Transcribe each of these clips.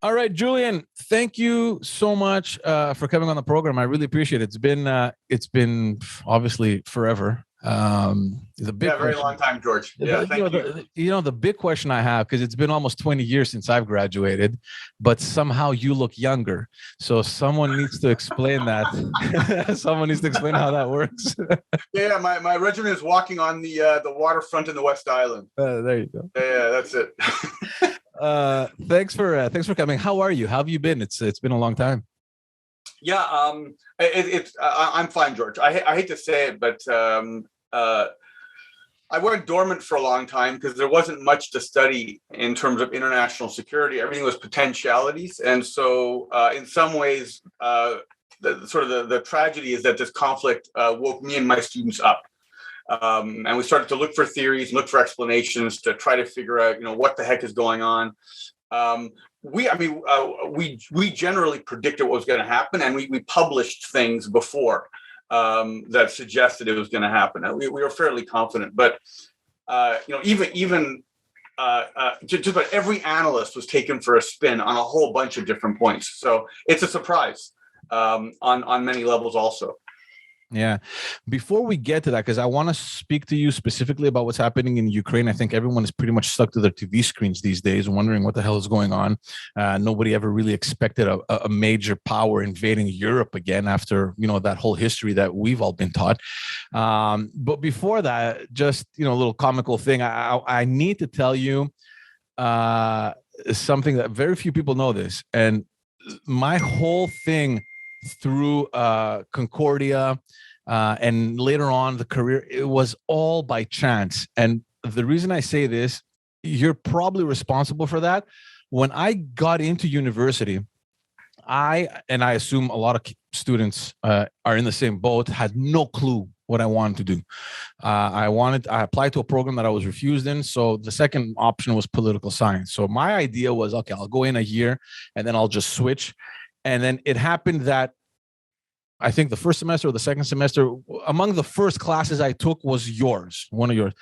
All right, Julian, thank you so much for coming on the program. I really appreciate it. It's been obviously forever. The big very question, long time, George. Yeah, thank you. the big question I have, because it's been almost 20 years since I've graduated, but somehow you look younger. So someone needs to explain that. Someone needs to explain how that works. Yeah, my regiment is walking on the waterfront in the West Island. There you go. Yeah, that's it. Thanks for coming. How are you? How have you been? It's been a long time. Yeah, I'm fine, George. I hate to say it, but I went dormant for a long time because there wasn't much to study in terms of international security. Everything was potentialities, and so in some ways, the tragedy is that this conflict woke me and my students up. And we started to look for theories, look for explanations to try to figure out, what the heck is going on. We generally predicted what was going to happen, and we published things before that suggested it was going to happen. And we were fairly confident, but even just about every analyst was taken for a spin on a whole bunch of different points. So it's a surprise on many levels also. Yeah. Before we get to that, because I want to speak to you specifically about what's happening in Ukraine. I think everyone is pretty much stuck to their TV screens these days, wondering what the hell is going on. Nobody ever really expected a major power invading Europe again after, that whole history that we've all been taught. But before that, just, a little comical thing. I need to tell you something that very few people know this. And my whole thing through Concordia and later on the career, it was all by chance. And the reason I say this, you're probably responsible for that. When I got into university, I assume a lot of students are in the same boat, had no clue what I wanted to do. I applied to a program that I was refused in. So the second option was political science. So my idea was, okay, I'll go in a year and then I'll just switch. And then it happened that I think the first semester or the second semester, among the first classes I took was one of yours.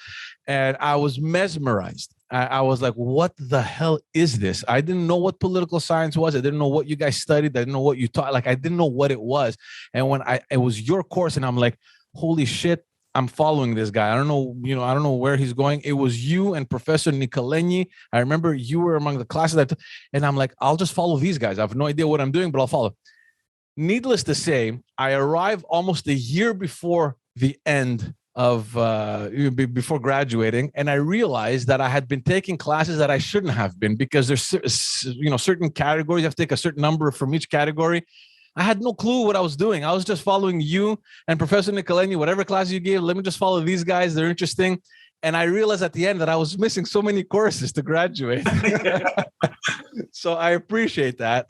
And I was mesmerized. I was like, what the hell is this? I didn't know what political science was. I didn't know what you guys studied. I didn't know what you taught. Like, I didn't know what it was. And when it was your course, and I'm like, holy shit, I'm following this guy. I don't know where he's going. It was you and Professor Nicoleni. I remember you were among the classes and I'm like, I'll just follow these guys. I have no idea what I'm doing, but I'll follow. Needless to say, I arrived almost a year before the end of before graduating, and I realized that I had been taking classes that I shouldn't have been, because there's certain categories you have to take a certain number from each category. I had no clue what I was doing. I was just following you and Professor Nicoleni, whatever class you gave. Let me just follow these guys. They're interesting. And I realized at the end that I was missing so many courses to graduate. So I appreciate that.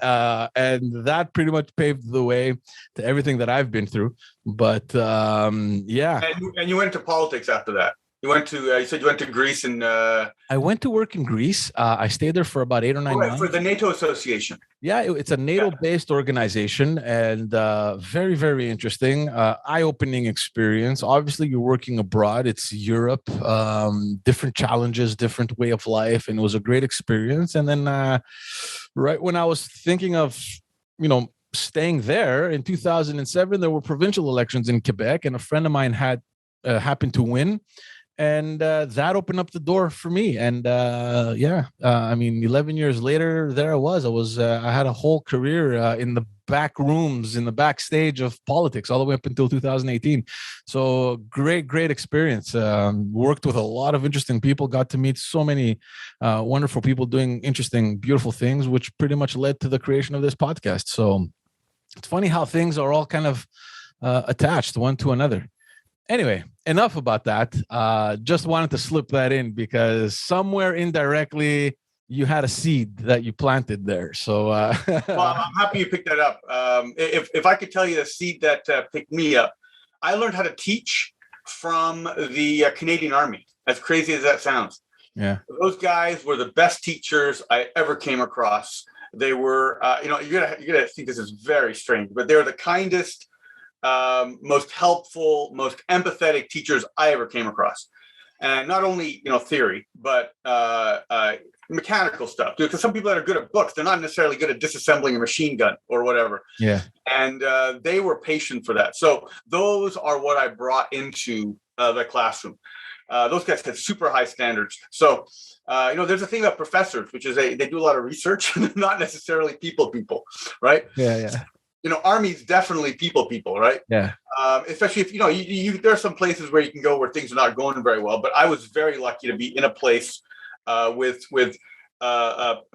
And that pretty much paved the way to everything that I've been through. But yeah. And you went to politics after that. You said you went to Greece and... I went to work in Greece. I stayed there for about 8 or 9 months. For the NATO Association. Yeah, it's a NATO-based organization, and very, very interesting, eye-opening experience. Obviously, you're working abroad. It's Europe, different challenges, different way of life, and it was a great experience. And then right when I was thinking of, staying there in 2007, there were provincial elections in Quebec, and a friend of mine had happened to win. And that opened up the door for me. And 11 years later, there I had a whole career in the back rooms, in the backstage of politics, all the way up until 2018. So great experience. Worked with a lot of interesting people, got to meet so many wonderful people doing interesting, beautiful things, which pretty much led to the creation of this podcast. So it's funny how things are all kind of attached one to another. Anyway, enough about that. Just wanted to slip that in because somewhere indirectly you had a seed that you planted there. So, well, I'm happy you picked that up. If I could tell you the seed that picked me up, I learned how to teach from the Canadian Army. As crazy as that sounds, yeah, those guys were the best teachers I ever came across. They were, you're gonna think this is very strange, but they're the kindest, most helpful, most empathetic teachers I ever came across. And not only, theory, but mechanical stuff. Because some people that are good at books, they're not necessarily good at disassembling a machine gun or whatever. Yeah. And they were patient for that. So those are what I brought into the classroom. Those guys had super high standards. So, there's a thing about professors, which is they do a lot of research, not necessarily people, right? Yeah. Army's definitely people, right? Yeah. Especially if, there are some places where you can go where things are not going very well. But I was very lucky to be in a place with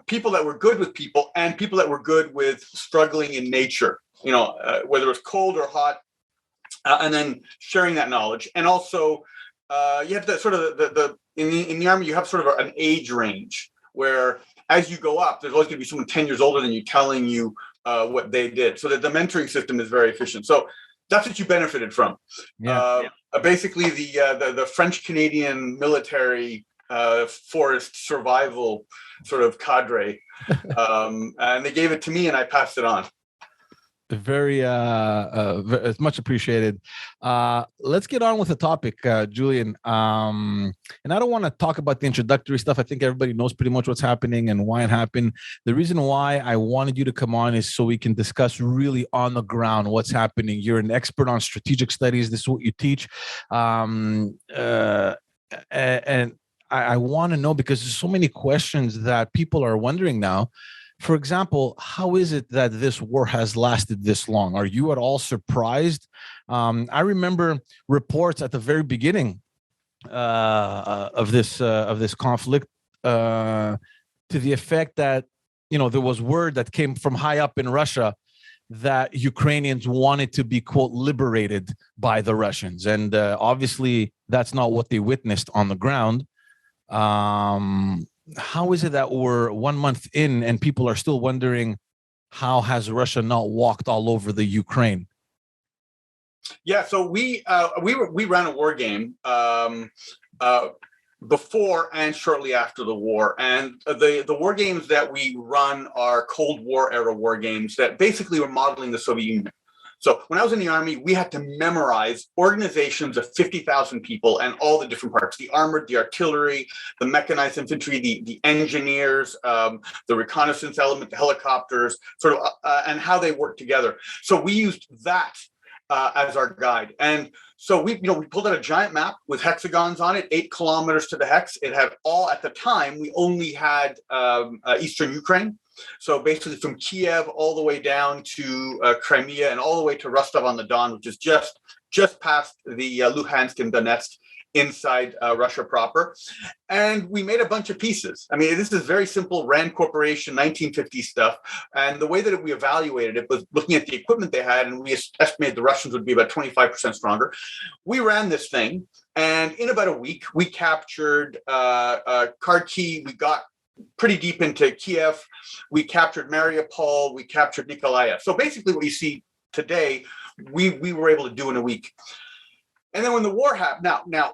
people that were good with people and people that were good with struggling in nature, whether it was cold or hot, and then sharing that knowledge. And also, you have sort of in the Army, you have sort of an age range where as you go up, there's always going to be someone 10 years older than you telling you what they did. So that the mentoring system is very efficient. So that's what you benefited from. Basically, the French-Canadian military forest survival sort of cadre. And they gave it to me and I passed it on. Very much appreciated. Let's get on with the topic, Julian. And I don't want to talk about the introductory stuff. I think everybody knows pretty much what's happening and why it happened. The reason why I wanted you to come on is so we can discuss really on the ground what's happening. You're an expert on strategic studies. This is what you teach. And I want to know, because there's so many questions that people are wondering now. For example, how is it that this war has lasted this long? Are you at all surprised? I remember reports at the very beginning of this conflict to the effect that there was word that came from high up in Russia that Ukrainians wanted to be, quote, liberated by the Russians, and obviously that's not what they witnessed on the ground. How is it that we're 1 month in and people are still wondering, how has Russia not walked all over the Ukraine? Yeah, so we ran a war game before and shortly after the war, and the war games that we run are Cold War era war games that basically were modeling the Soviet Union. So when I was in the Army, we had to memorize organizations of 50,000 people and all the different parts: the armored, the artillery, the mechanized infantry, the engineers, the reconnaissance element, the helicopters, sort of, and how they work together. So we used that as our guide. And so we pulled out a giant map with hexagons on it, 8 kilometers to the hex. It had all, at the time, we only had Eastern Ukraine. So basically from Kiev all the way down to Crimea and all the way to Rostov-on-the-Don, which is just past the Luhansk and Donetsk, inside Russia proper. And we made a bunch of pieces. I mean, this is very simple Rand Corporation 1950 stuff. And the way that we evaluated it was looking at the equipment they had, and we estimated the Russians would be about 25% stronger. We ran this thing, and in about a week, we captured Kharkiv. We got pretty deep into Kiev. We captured Mariupol. We captured Nikolaev. So basically what you see today, we were able to do in a week. And then when the war happened, now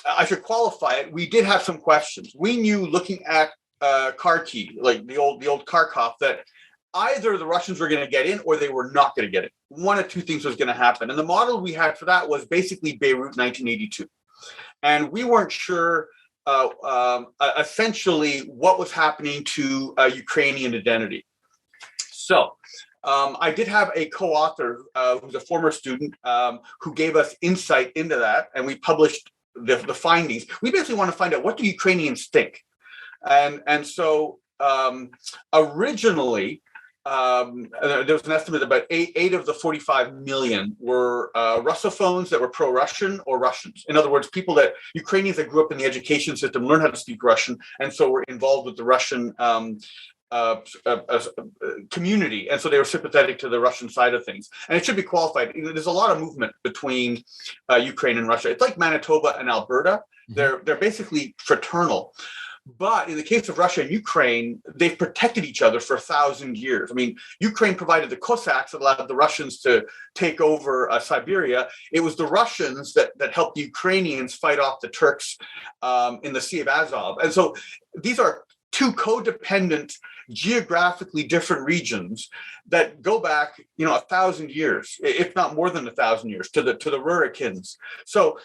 I should qualify it. We did have some questions. We knew, looking at Kharkiv, like the old Kharkov, that either the Russians were going to get in or they were not going to get in. One of two things was going to happen. And the model we had for that was basically Beirut 1982. And we weren't sure essentially what was happening to Ukrainian identity. So I did have a co-author who's a former student who gave us insight into that, and we published the findings. We basically want to find out, what do Ukrainians think? And so originally, there was an estimate that about 8 of the 45 million were Russophones that were pro-Russian or Russians. In other words, Ukrainians that grew up in the education system, learned how to speak Russian, and so were involved with the Russian community, and so they were sympathetic to the Russian side of things. And it should be qualified. There's a lot of movement between Ukraine and Russia. It's like Manitoba and Alberta. They're basically fraternal. But in the case of Russia and Ukraine, they've protected each other for 1,000 years. I mean, Ukraine provided the Cossacks that allowed the Russians to take over Siberia. It was the Russians that helped the Ukrainians fight off the Turks in the Sea of Azov. And so these are two codependent, geographically different regions that go back, 1,000 years, if not more than 1,000 years, to the Rurikins. So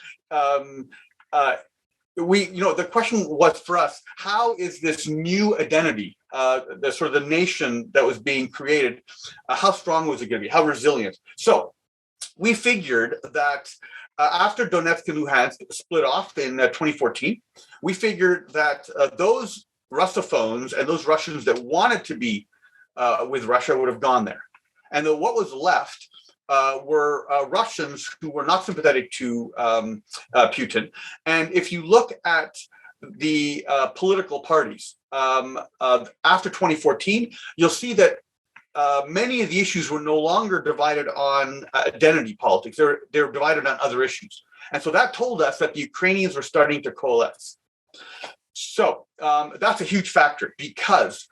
the question was for us, how is this new identity, the sort of the nation that was being created, how strong was it going to be? How resilient? So we figured that after Donetsk and Luhansk split off in 2014, we figured that those Russophones and those Russians that wanted to be with Russia would have gone there. And what was left were Russians who were not sympathetic to Putin. And if you look at the political parties after 2014, you'll see that many of the issues were no longer divided on identity politics. They're divided on other issues. And so that told us that the Ukrainians were starting to coalesce. So that's a huge factor, because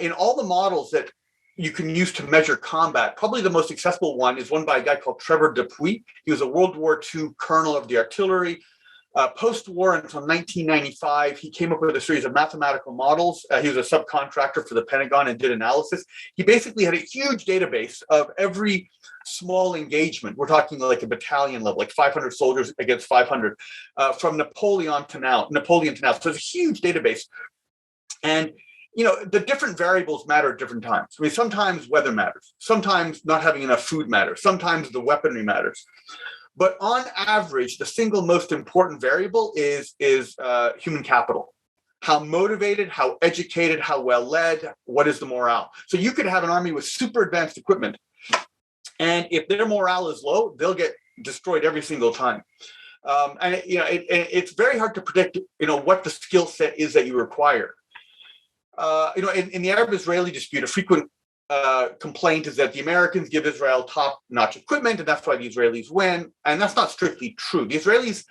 in all the models that you can use to measure combat, probably the most accessible one is one by a guy called Trevor Dupuy. He was a World War II colonel of the artillery. Post-war until 1995, he came up with a series of mathematical models. He was a subcontractor for the Pentagon and did analysis. He basically had a huge database of every small engagement. We're talking like a battalion level, like 500 soldiers against 500, from Napoleon to now. So it's a huge database. And the different variables matter at different times. I mean, sometimes weather matters. Sometimes not having enough food matters. Sometimes the weaponry matters. But on average, the single most important variable is human capital. How motivated, how educated, how well led, what is the morale? So you could have an army with super advanced equipment, and if their morale is low, they'll get destroyed every single time. And it's very hard to predict, what the skill set is that you require. In the Arab-Israeli dispute, a frequent complaint is that the Americans give Israel top-notch equipment, and that's why the Israelis win. And that's not strictly true. The Israelis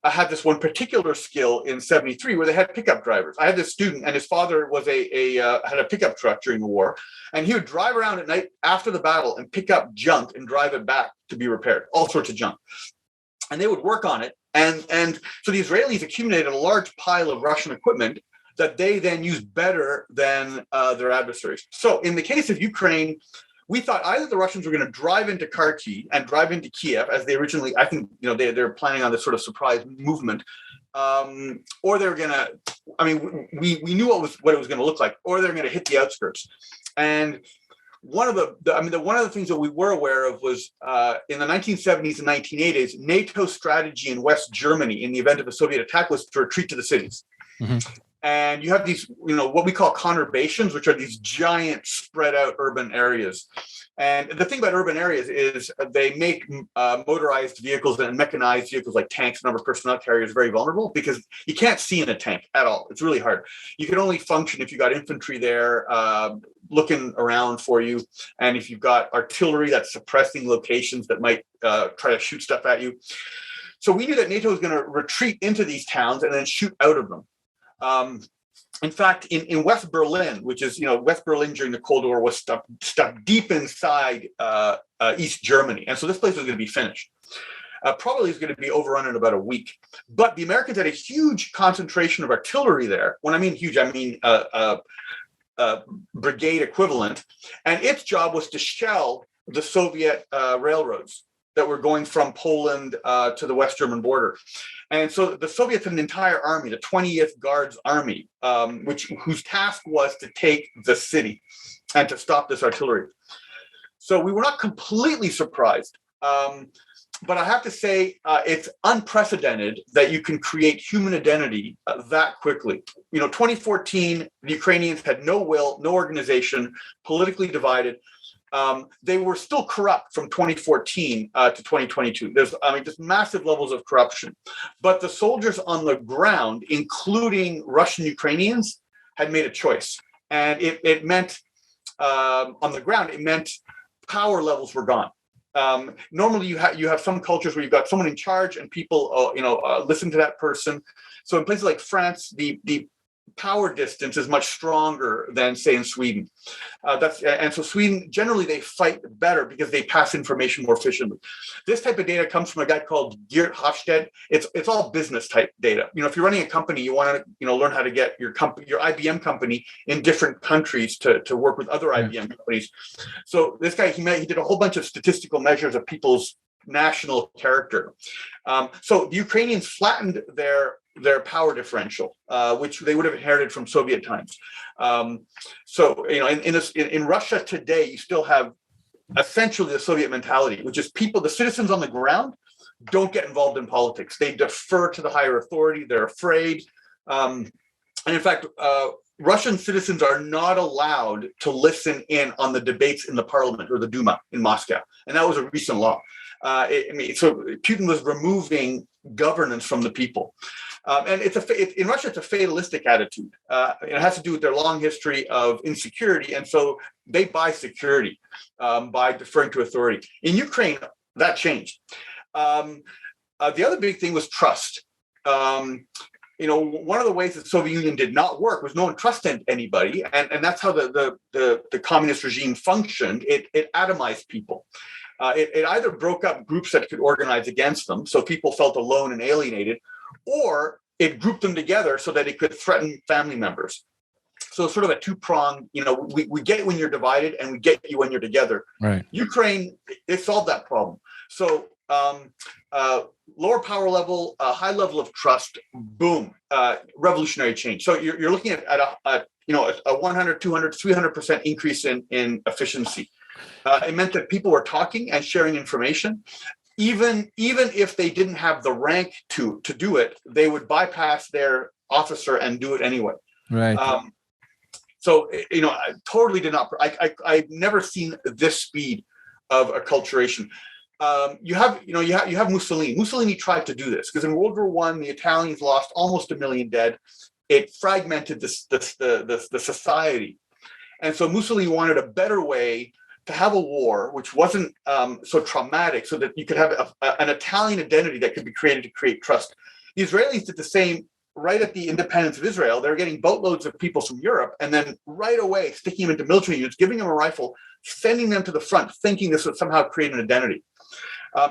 had this one particular skill in '73 where they had pickup drivers. I had this student, and his father was had a pickup truck during the war, and he would drive around at night after the battle and pick up junk and drive it back to be repaired, all sorts of junk. And they would work on it, and so the Israelis accumulated a large pile of Russian equipment that they then use better than their adversaries. So in the case of Ukraine, we thought either the Russians were going to drive into Kharkiv and drive into Kiev, as they originally, I think, they're planning on this sort of surprise movement, or they were going to, we knew what it was going to look like, or they're going to hit the outskirts. And one of the things that we were aware of was in the 1970s and 1980s, NATO's strategy in West Germany in the event of a Soviet attack was to retreat to the cities. Mm-hmm. And you have these, what we call conurbations, which are these giant spread out urban areas. And the thing about urban areas is they make motorized vehicles and mechanized vehicles like tanks and other personnel carriers very vulnerable, because you can't see in a tank at all. It's really hard. You can only function if you got infantry there looking around for you. And if you've got artillery that's suppressing locations that might try to shoot stuff at you. So we knew that NATO was going to retreat into these towns and then shoot out of them. In fact, in West Berlin, which is, West Berlin during the Cold War was stuck deep inside East Germany. And so this place was going to be finished. Probably is going to be overrun in about a week. But the Americans had a huge concentration of artillery there. When I mean huge, I mean brigade equivalent. And its job was to shell the Soviet railroads that were going from Poland to the West German border. And so the Soviets had an entire army, the 20th Guards Army, whose task was to take the city and to stop this artillery. So we were not completely surprised. But I have to say, it's unprecedented that you can create human identity that quickly. 2014, the Ukrainians had no will, no organization, politically divided. They were still corrupt from 2014 to 2022. There's, just massive levels of corruption. But the soldiers on the ground, including Russian Ukrainians, had made a choice. And it meant, on the ground, it meant power levels were gone. Normally, you have some cultures where you've got someone in charge and people, listen to that person. So in places like France, the power distance is much stronger than, say, in Sweden. And so Sweden, generally, they fight better because they pass information more efficiently. This type of data comes from a guy called Geert Hofstede. It's all business type data. If you're running a company, you want to learn how to get your IBM company in different countries to work with other IBM companies. So this guy, he did a whole bunch of statistical measures of people's national character. So the Ukrainians flattened their their power differential, which they would have inherited from Soviet times. So, in Russia today, you still have essentially the Soviet mentality, which is the citizens on the ground don't get involved in politics. They defer to the higher authority. They're afraid. And in fact, Russian citizens are not allowed to listen in on the debates in the parliament or the Duma in Moscow. And that was a recent law. So Putin was removing governance from the people. And in Russia, it's a fatalistic attitude. It has to do with their long history of insecurity. And so they buy security by deferring to authority. In Ukraine, that changed. The other big thing was trust. One of the ways the Soviet Union did not work was no one trusted anybody. And that's how the communist regime functioned. It atomized people. It either broke up groups that could organize against them, so people felt alone and alienated, or it grouped them together so that it could threaten family members. So sort of a two-pronged, we get when you're divided and we get you when you're together. Right. Ukraine, it solved that problem. So lower power level, high level of trust, boom, revolutionary change. So you're looking at a 100, 200, 300% increase in efficiency. It meant that people were talking and sharing information. Even if they didn't have the rank to do it, they would bypass their officer and do it anyway. Right. I totally did not. I've never seen this speed of acculturation. You have Mussolini. Mussolini tried to do this because in World War I, the Italians lost almost 1 million dead. It fragmented the society, and so Mussolini wanted a better way to have a war which wasn't so traumatic, so that you could have an Italian identity that could be created to create trust. The Israelis did the same right at the independence of Israel. They're getting boatloads of people from Europe and then right away sticking them into military units, giving them a rifle, sending them to the front, thinking this would somehow create an identity.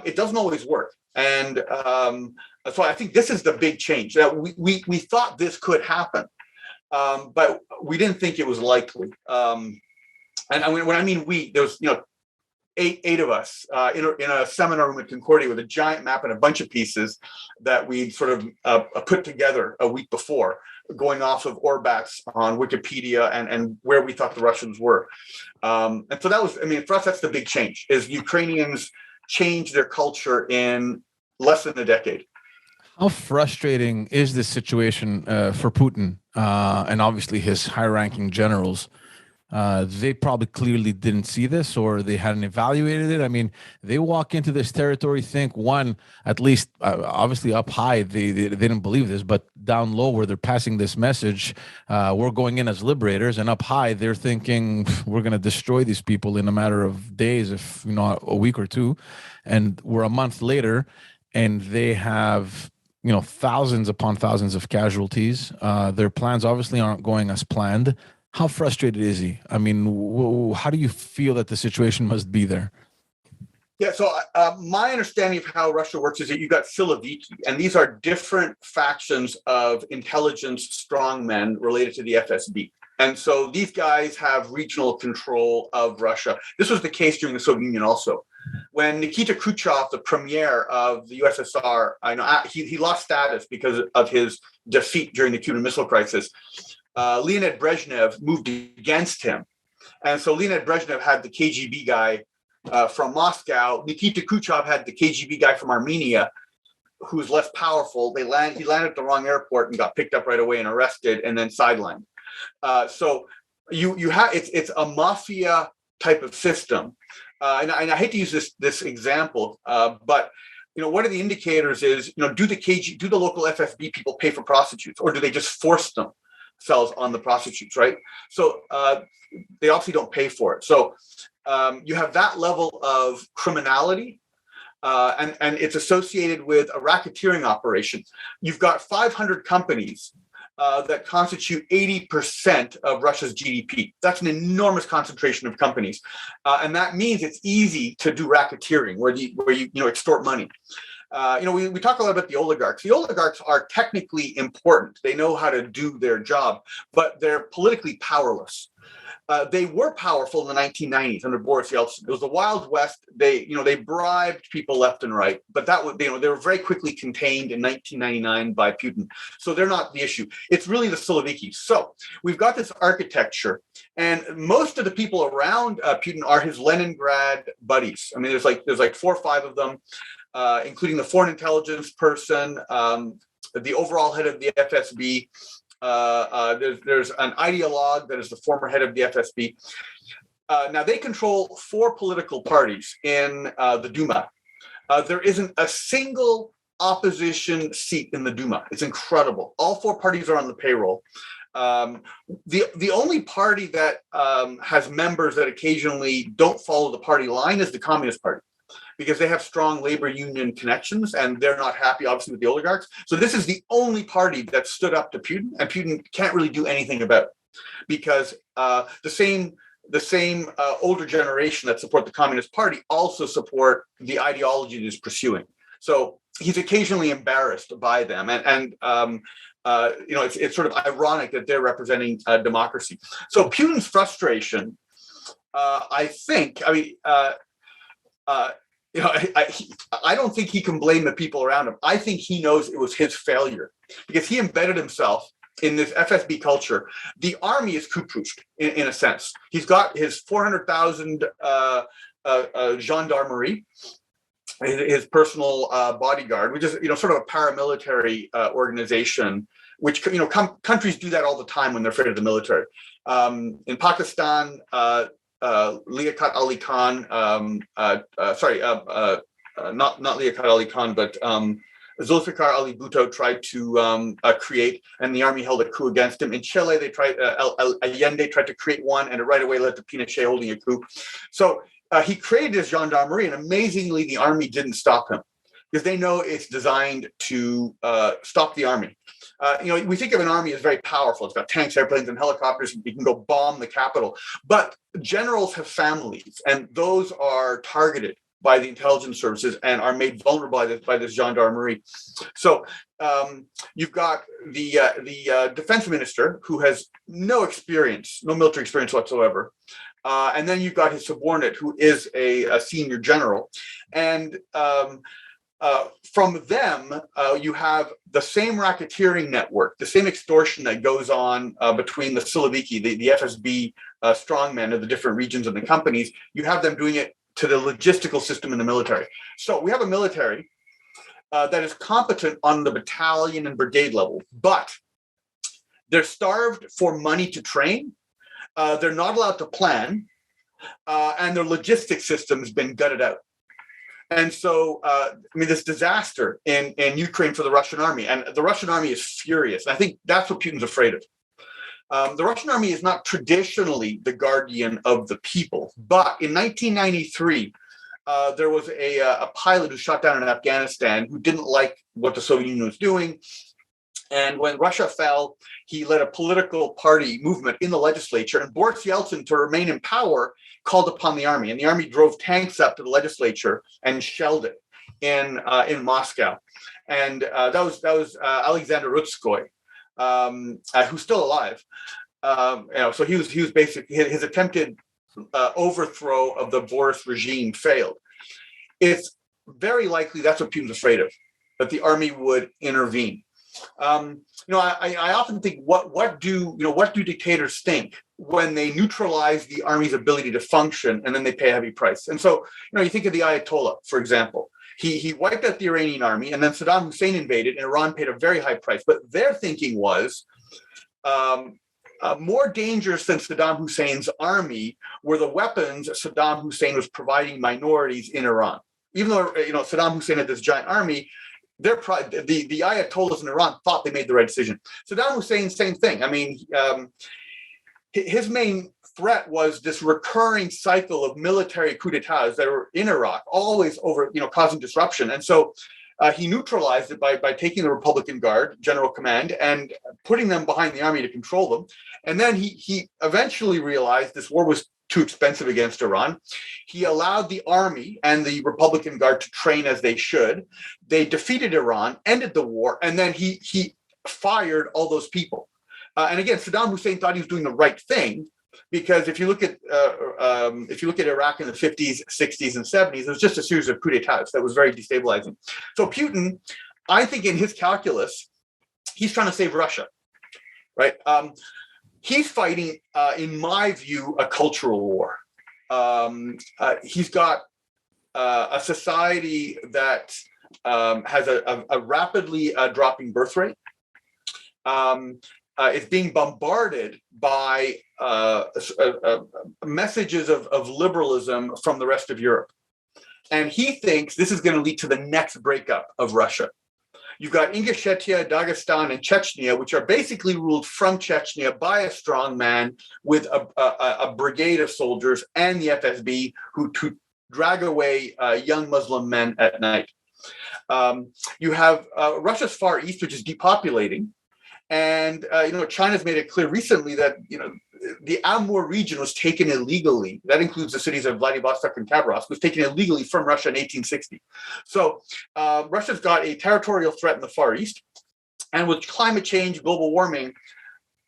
It doesn't always work. And so I think this is the big change. That we thought this could happen, but we didn't think it was likely. And when I mean we, there was eight of us in a seminar room at Concordia with a giant map and a bunch of pieces that we sort of put together a week before, going off of Orbats on Wikipedia and where we thought the Russians were. And so that was, for us, that's the big change, is Ukrainians change their culture in less than a decade. How frustrating is this situation for Putin and obviously his high-ranking generals? They probably clearly didn't see this, or they hadn't evaluated it. They walk into this territory, at least obviously up high, they didn't believe this, but down low where they're passing this message, we're going in as liberators, and up high, they're thinking we're going to destroy these people in a matter of days, if not a week or two. And we're a month later, and they have thousands upon thousands of casualties. Their plans obviously aren't going as planned. How frustrated is he? How do you feel that the situation must be there? Yeah, so my understanding of how Russia works is that you've got Siloviki, and these are different factions of intelligence strongmen related to the FSB. And so these guys have regional control of Russia. This was the case during the Soviet Union also. When Nikita Khrushchev, the premier of the USSR, he lost status because of his defeat during the Cuban Missile Crisis. Leonid Brezhnev moved against him. And so Leonid Brezhnev had the KGB guy from Moscow. Nikita Khrushchev had the KGB guy from Armenia, who was less powerful. He landed at the wrong airport and got picked up right away and arrested and then sidelined. So you have it's a mafia type of system. And I hate to use this example, but one of the indicators is, do the local FSB people pay for prostitutes, or do they just force them? Sells on the prostitutes, right? So they obviously don't pay for it. So you have that level of criminality, and it's associated with a racketeering operation. You've got 500 companies that constitute 80% of Russia's GDP. That's an enormous concentration of companies, and that means it's easy to do racketeering, where you extort money. We talk a lot about the oligarchs. The oligarchs are technically important. They know how to do their job, but they're politically powerless. They were powerful in the 1990s under Boris Yeltsin. It was the Wild West. They bribed people left and right, but they were very quickly contained in 1999 by Putin. So they're not the issue. It's really the Siloviki. So we've got this architecture, and most of the people around Putin are his Leningrad buddies. I mean, there's like 4 or 5 of them, including the foreign intelligence person, the overall head of the FSB. There's an ideologue that is the former head of the FSB. Now they control 4 political parties in the Duma. There isn't a single opposition seat in the Duma. It's incredible. All 4 parties are on the payroll. The only party that has members that occasionally don't follow the party line is the Communist Party, because they have strong labor union connections and they're not happy, obviously, with the oligarchs. So this is the only party that stood up to Putin, and Putin can't really do anything about it, because the same older generation that support the Communist Party also support the ideology that he's pursuing. So he's occasionally embarrassed by them, and it's sort of ironic that they're representing democracy. So Putin's frustration, I don't think he can blame the people around him. I think he knows it was his failure, because he embedded himself in this FSB culture. The army is coup-proofed in a sense. He's got his 400,000 gendarmerie, his personal bodyguard, which is sort of a paramilitary organization, which countries do that all the time when they're afraid of the military. In Pakistan, Liaquat Ali Khan, not Liaquat Ali Khan, but Zulfikar Ali Bhutto tried to create, and the army held a coup against him. In Chile, they tried, Allende tried to create one, and it right away led to Pinochet holding a coup. So he created his gendarmerie, and amazingly, the army didn't stop him, because they know it's designed to stop the army. We think of an army as very powerful. It's got tanks, airplanes, and helicopters. You can go bomb the capital. But generals have families, and those are targeted by the intelligence services and are made vulnerable by this gendarmerie. So you've got the defense minister, who has no military experience whatsoever. And then you've got his subordinate, who is a senior general. And from them, you have the same racketeering network, the same extortion that goes on between the Siloviki, the FSB strongmen of the different regions and the companies. You have them doing it to the logistical system in the military. So we have a military that is competent on the battalion and brigade level, but they're starved for money to train. They're not allowed to plan, and their logistics system has been gutted out. And so, this disaster in Ukraine for the Russian army, and the Russian army is furious. And I think that's what Putin's afraid of. The Russian army is not traditionally the guardian of the people, but in 1993, there was a pilot who shot down in Afghanistan who didn't like what the Soviet Union was doing. And when Russia fell, he led a political party movement in the legislature. And Boris Yeltsin, to remain in power, called upon the army. And the army drove tanks up to the legislature and shelled it in Moscow. And that was Alexander Rutskoy, who's still alive. So he was basically, his attempted overthrow of the Boris regime failed. It's very likely that's what Putin's afraid of, that the army would intervene. I often think, what do dictators think when they neutralize the army's ability to function, and then they pay a heavy price? And so, you think of the Ayatollah, for example. He wiped out the Iranian army, and then Saddam Hussein invaded, and Iran paid a very high price. But their thinking was more dangerous than Saddam Hussein's army were the weapons Saddam Hussein was providing minorities in Iran. Even though Saddam Hussein had this giant army, the Ayatollahs in Iran thought they made the right decision. Saddam Hussein, same thing. His main threat was this recurring cycle of military coups d'etats that were in Iraq, always causing disruption. And so he neutralized it by taking the Republican Guard, General Command, and putting them behind the army to control them. And then he eventually realized this war was too expensive against Iran. He allowed the army and the Republican Guard to train as they should. They defeated Iran, ended the war, and then he fired all those people. And again, Saddam Hussein thought he was doing the right thing, because if you look at Iraq in the 50s, 60s, and 70s, it was just a series of coup d'états that was very destabilizing. So Putin, I think in his calculus, he's trying to save Russia, right? He's fighting, in my view, a cultural war. He's got a society that has a rapidly dropping birth rate. It's being bombarded by messages of liberalism from the rest of Europe. And he thinks this is going to lead to the next breakup of Russia. You've got Ingushetia, Dagestan, and Chechnya, which are basically ruled from Chechnya by a strong man with a brigade of soldiers and the FSB who drag away young Muslim men at night. You have Russia's Far East, which is depopulating. And, China's made it clear recently that, the Amur region was taken illegally. That includes the cities of Vladivostok and Khabarovsk, was taken illegally from Russia in 1860. So Russia's got a territorial threat in the Far East. And with climate change, global warming,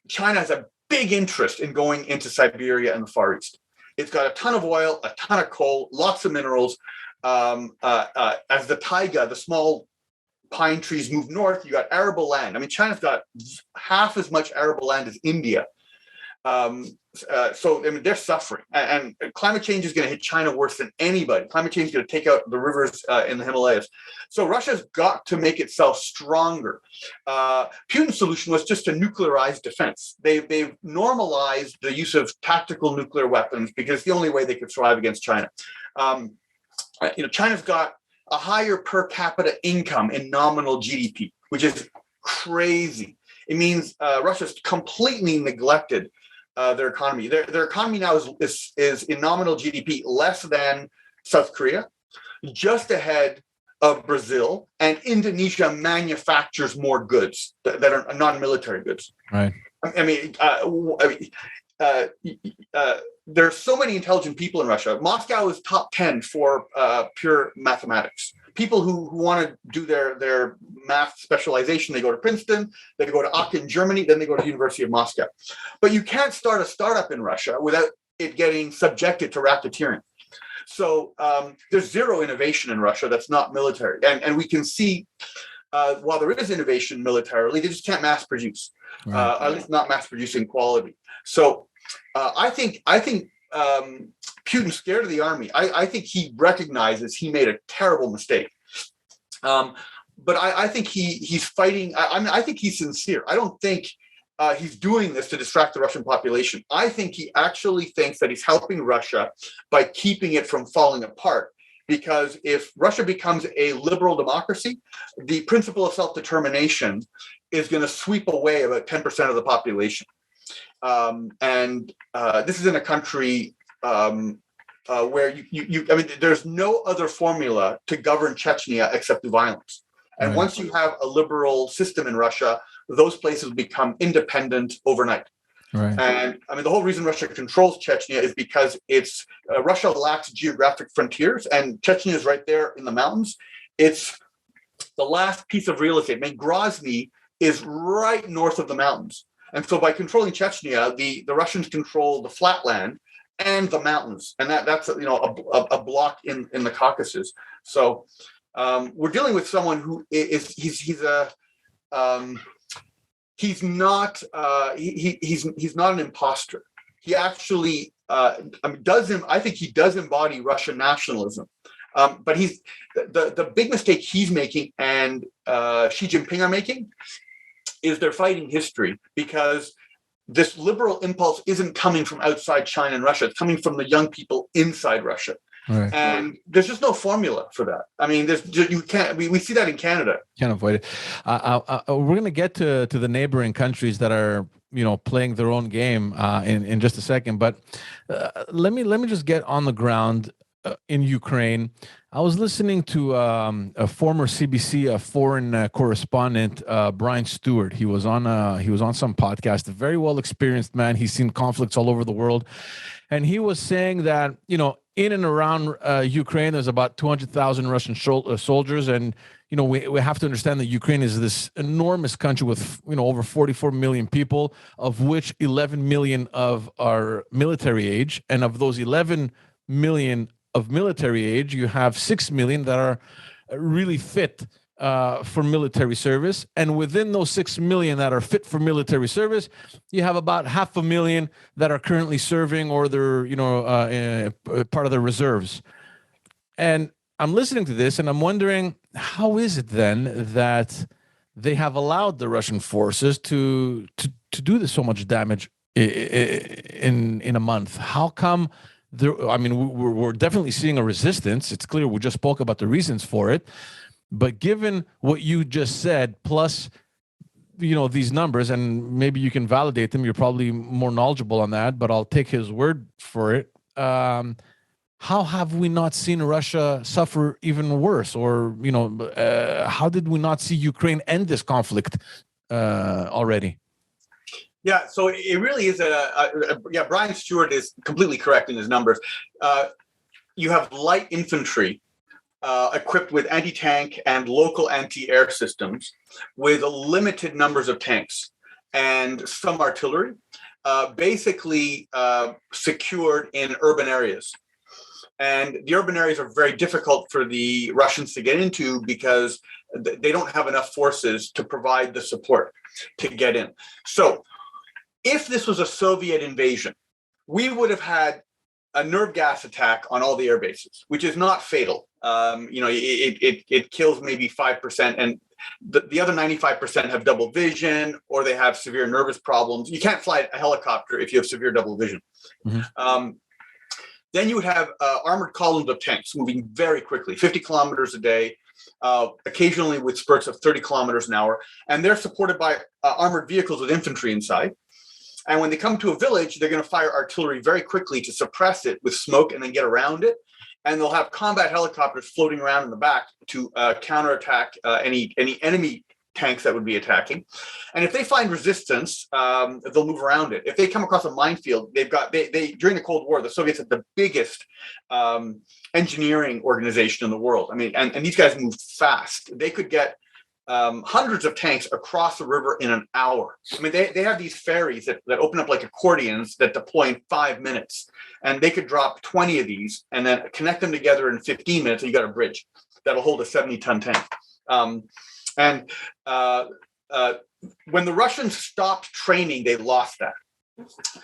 China has a big interest in going into Siberia and the Far East. It's got a ton of oil, a ton of coal, lots of minerals. As the taiga, the small pine trees move north, you got arable land. I mean, China's got half as much arable land as India. So they're suffering, and climate change is going to hit China worse than anybody. Climate change is going to take out the rivers in the Himalayas. So Russia's got to make itself stronger. Putin's solution was just a nuclearized defense. They've normalized the use of tactical nuclear weapons because it's the only way they could survive against China. China's got a higher per capita income in nominal GDP, which is crazy. It means Russia's completely neglected their economy. Their economy now is in nominal GDP less than South Korea, just ahead of Brazil, and Indonesia manufactures more goods that are non-military goods. Right. There's so many intelligent people in Russia. Moscow is top 10 for pure mathematics. People who want to do their math specialization, they go to Princeton, they go to Aachen, Germany, then they go to the University of Moscow. But you can't start a startup in Russia without it getting subjected to racketeering. So there's zero innovation in Russia that's not military. And we can see, while there is innovation militarily, they just can't mass produce, at least not mass producing quality. So I think Putin's scared of the army. I think he recognizes he made a terrible mistake. But I think he's fighting. I think he's sincere. I don't think he's doing this to distract the Russian population. I think he actually thinks that he's helping Russia by keeping it from falling apart. Because if Russia becomes a liberal democracy, the principle of self-determination is going to sweep away about 10% of the population. And this is in a country where there's no other formula to govern Chechnya except through violence. And once you have a liberal system in Russia, those places become independent overnight. Right. And the whole reason Russia controls Chechnya is because Russia lacks geographic frontiers, and Chechnya is right there in the mountains. It's the last piece of real estate. Grozny is right north of the mountains. And so by controlling Chechnya, the Russians control the flatland and the mountains. And that's a block in the Caucasus. So we're dealing with someone who he's not an imposter. He actually I think he does embody Russian nationalism. But he's the big mistake he's making and Xi Jinping are making is they're fighting history, because this liberal impulse isn't coming from outside China and Russia. It's coming from the young people inside Russia. Right. And there's just no formula for that. We see that in Canada. Can't avoid it. We're going to get to the neighboring countries that are, playing their own game in just a second. But let me just get on the ground in Ukraine. I was listening to a former CBC foreign correspondent, Brian Stewart. He was on some podcast. A very well experienced man. He's seen conflicts all over the world, and he was saying that in and around Ukraine, there's about 200,000 Russian soldiers. And, we have to understand that Ukraine is this enormous country with, over 44 million people, of which 11 million of are military age. And of those 11 million of military age, you have 6 million that are really fit for military service. And within those 6 million that are fit for military service, you have about 500,000 that are currently serving, or they're, part of the reserves. And I'm listening to this and I'm wondering, how is it then that they have allowed the Russian forces to do this so much damage in a month? How come we're definitely seeing a resistance. It's clear. We just spoke about the reasons for it. But given what you just said, plus, these numbers, and maybe you can validate them, you're probably more knowledgeable on that, but I'll take his word for it. How have we not seen Russia suffer even worse? Or, how did we not see Ukraine end this conflict already? Yeah, so it really is Brian Stewart is completely correct in his numbers. You have light infantry equipped with anti-tank and local anti-air systems, with limited numbers of tanks and some artillery, basically secured in urban areas. And the urban areas are very difficult for the Russians to get into because they don't have enough forces to provide the support to get in. So if this was a Soviet invasion, we would have had a nerve gas attack on all the air bases, which is not fatal. It kills maybe 5%, and the other 95% have double vision, or they have severe nervous problems. You can't fly a helicopter if you have severe double vision. Mm-hmm. Then you would have armored columns of tanks moving very quickly, 50 kilometers a day, occasionally with spurts of 30 kilometers an hour. And they're supported by armored vehicles with infantry inside. And when they come to a village, they're going to fire artillery very quickly to suppress it with smoke and then get around it. And they'll have combat helicopters floating around in the back to counterattack any enemy tanks that would be attacking. And if they find resistance, they'll move around it. If they come across a minefield, they during the Cold War, the Soviets had the biggest engineering organization in the world. I mean, and these guys moved fast. They could get hundreds of tanks across the river in an hour. I mean, they have these ferries that open up like accordions that deploy in 5 minutes. And they could drop 20 of these and then connect them together in 15 minutes, and you got a bridge that'll hold a 70-ton tank. When the Russians stopped training, they lost that.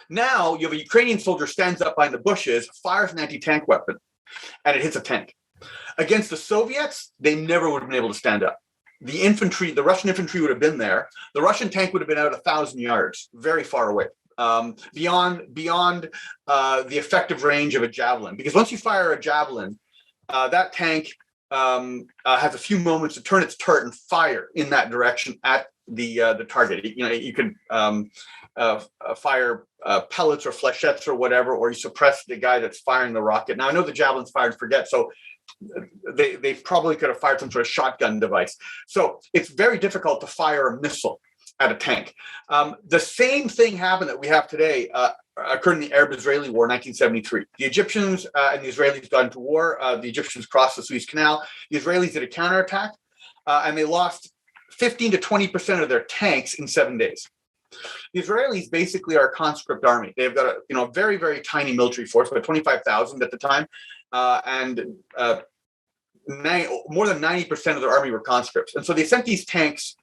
Now you have a Ukrainian soldier stands up behind the bushes, fires an anti-tank weapon, and it hits a tank. Against the Soviets, they never would have been able to stand up. The Russian infantry would have been there. The Russian tank would have been out 1,000 yards, very far away, beyond the effective range of a javelin. Because once you fire a javelin, that tank has a few moments to turn its turret and fire in that direction at the target. You can fire pellets or flechettes or whatever, or you suppress the guy that's firing the rocket. Now I know the javelin's fire and forget, so they probably could have fired some sort of shotgun device. So it's very difficult to fire a missile at a tank. The same thing happened that we have today occurred in the Arab-Israeli War, 1973. The Egyptians and the Israelis got into war. The Egyptians crossed the Suez Canal. The Israelis did a counterattack, and they lost 15 to 20% of their tanks in 7 days. The Israelis basically are a conscript army. They've got a very, very tiny military force, about 25,000 at the time, and more than 90% of their army were conscripts. And so they sent these tanks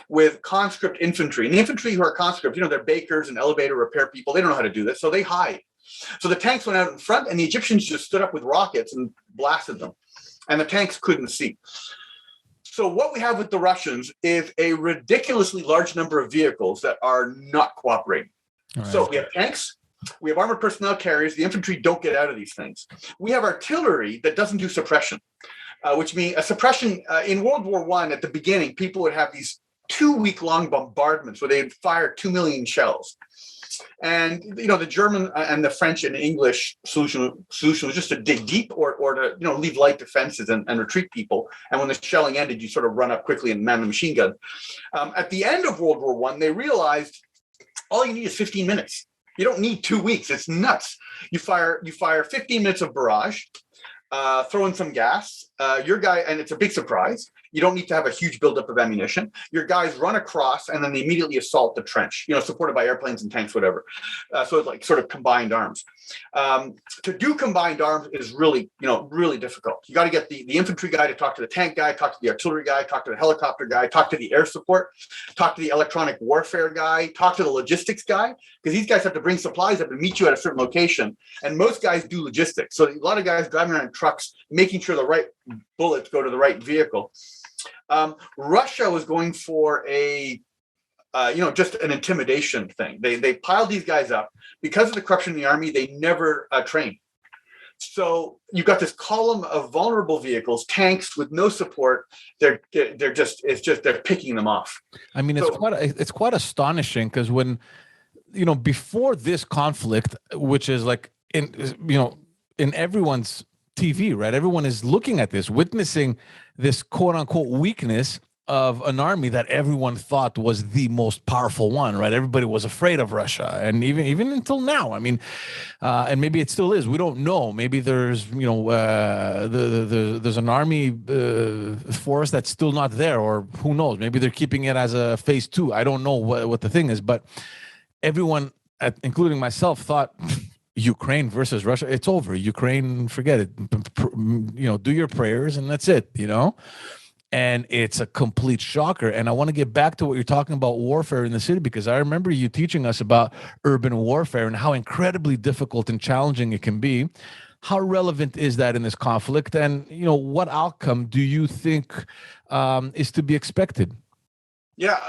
with conscript infantry. And the infantry who are conscript, they're bakers and elevator repair people. They don't know how to do this, so they hide. So the tanks went out in front, and the Egyptians just stood up with rockets and blasted them. And the tanks couldn't see. So what we have with the Russians is a ridiculously large number of vehicles that are not cooperating. Right. So we have tanks, we have armored personnel carriers. The infantry don't get out of these things. We have artillery that doesn't do suppression, which means a suppression in World War I at the beginning, people would have these 2-week-long bombardments where they'd fire 2 million shells. And, the German and the French and English solution was just to dig deep or to, leave light defenses and retreat people. And when the shelling ended, you sort of run up quickly and man the machine gun. At the end of World War I, they realized all you need is 15 minutes. You don't need 2 weeks. It's nuts. You fire 15 minutes of barrage, throw in some gas. Your guy, and it's a big surprise. You don't need to have a huge buildup of ammunition. Your guys run across and then they immediately assault the trench, supported by airplanes and tanks, whatever. So it's like sort of combined arms. To do combined arms is really difficult. You got to get the infantry guy to talk to the tank guy, talk to the artillery guy, talk to the helicopter guy, talk to the air support, talk to the electronic warfare guy, talk to the logistics guy, because these guys have to bring supplies up and meet you at a certain location. And most guys do logistics. So a lot of guys driving around in trucks, making sure the right bullets go to the right vehicle. Russia was going for just an intimidation thing. They piled these guys up because of the corruption in the army. They never trained. So you've got this column of vulnerable vehicles, tanks with no support. They're picking them off. I mean, it's quite astonishing because when, before this conflict, which is like in everyone's TV, right? Everyone is looking at this, witnessing this quote unquote weakness of an army that everyone thought was the most powerful one, right? Everybody was afraid of Russia, and even until now. I mean, and maybe it still is. We don't know. Maybe there's there's an army force that's still not there, or who knows? Maybe they're keeping it as a phase 2. I don't know what the thing is, but everyone, including myself, thought Ukraine versus Russia, it's over. Ukraine, forget it. Do your prayers and that's it. And it's a complete shocker. And I want to get back to what you're talking about, warfare in the city, because I remember you teaching us about urban warfare and how incredibly difficult and challenging it can be. How relevant is that in this conflict? And, what outcome do you think is to be expected? Yeah,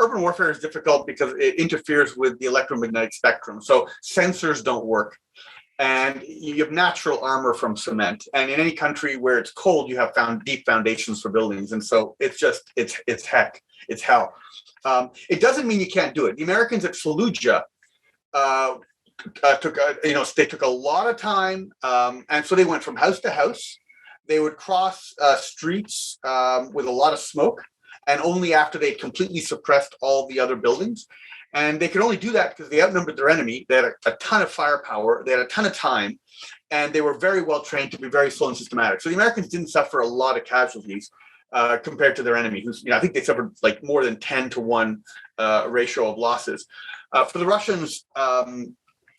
urban warfare is difficult because it interferes with the electromagnetic spectrum. So sensors don't work. And you have natural armor from cement. And in any country where it's cold, you have found deep foundations for buildings. And so it's heck. It's hell. It doesn't mean you can't do it. The Americans at Fallujah took a lot of time. And so they went from house to house. They would cross streets with a lot of smoke. And only after they completely suppressed all the other buildings. And they could only do that because they outnumbered their enemy. They had a ton of firepower. They had a ton of time. And they were very well trained to be very slow and systematic. So the Americans didn't suffer a lot of casualties compared to their enemy, who's, I think they suffered like more than 10-1 ratio of losses. For the Russians,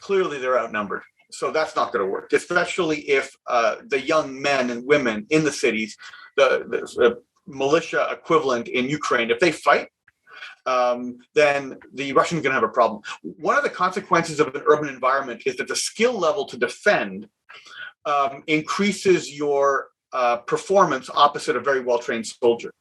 clearly they're outnumbered. So that's not going to work, especially if the young men and women in the cities, the militia equivalent in Ukraine, if they fight, then the Russians are going to have a problem. One of the consequences of an urban environment is that the skill level to defend increases your performance opposite a very well-trained soldier.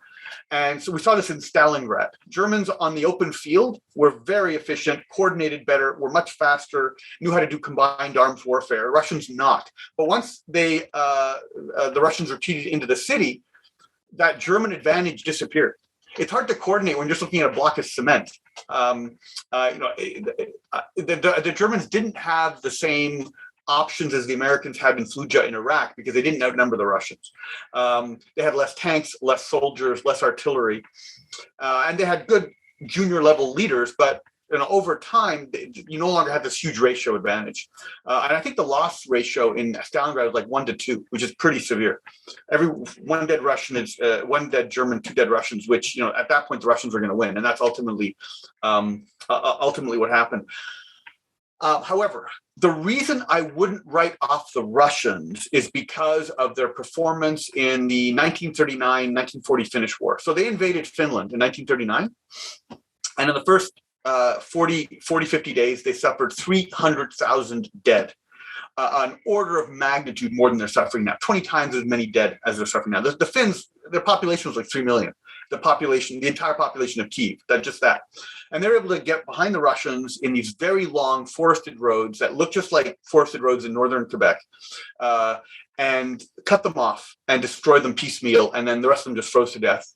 And so we saw this in Stalingrad. Germans on the open field were very efficient, coordinated better, were much faster, knew how to do combined arms warfare. Russians not. But once the Russians retreated into the city, that German advantage disappeared. It's hard to coordinate when you're just looking at a block of cement. The Germans didn't have the same options as the Americans had in Fallujah in Iraq because they didn't outnumber the Russians. They had less tanks, less soldiers, less artillery, and they had good junior level leaders, but over time, you no longer have this huge ratio advantage. And I think the loss ratio in Stalingrad was like 1-2, which is pretty severe. Every one dead Russian is one dead German, 2 dead Russians, which, at that point, the Russians are going to win. And that's ultimately what happened. However, the reason I wouldn't write off the Russians is because of their performance in the 1939-1940 Finnish War. So they invaded Finland in 1939. And in the first 50 days, they suffered 300,000 dead, an order of magnitude more than they're suffering now, 20 times as many dead as they're suffering now. The Finns, their population was like 3 million. The entire population of Kyiv, that. And they're able to get behind the Russians in these very long forested roads that look just like forested roads in northern Quebec, and cut them off and destroy them piecemeal. And then the rest of them just froze to death.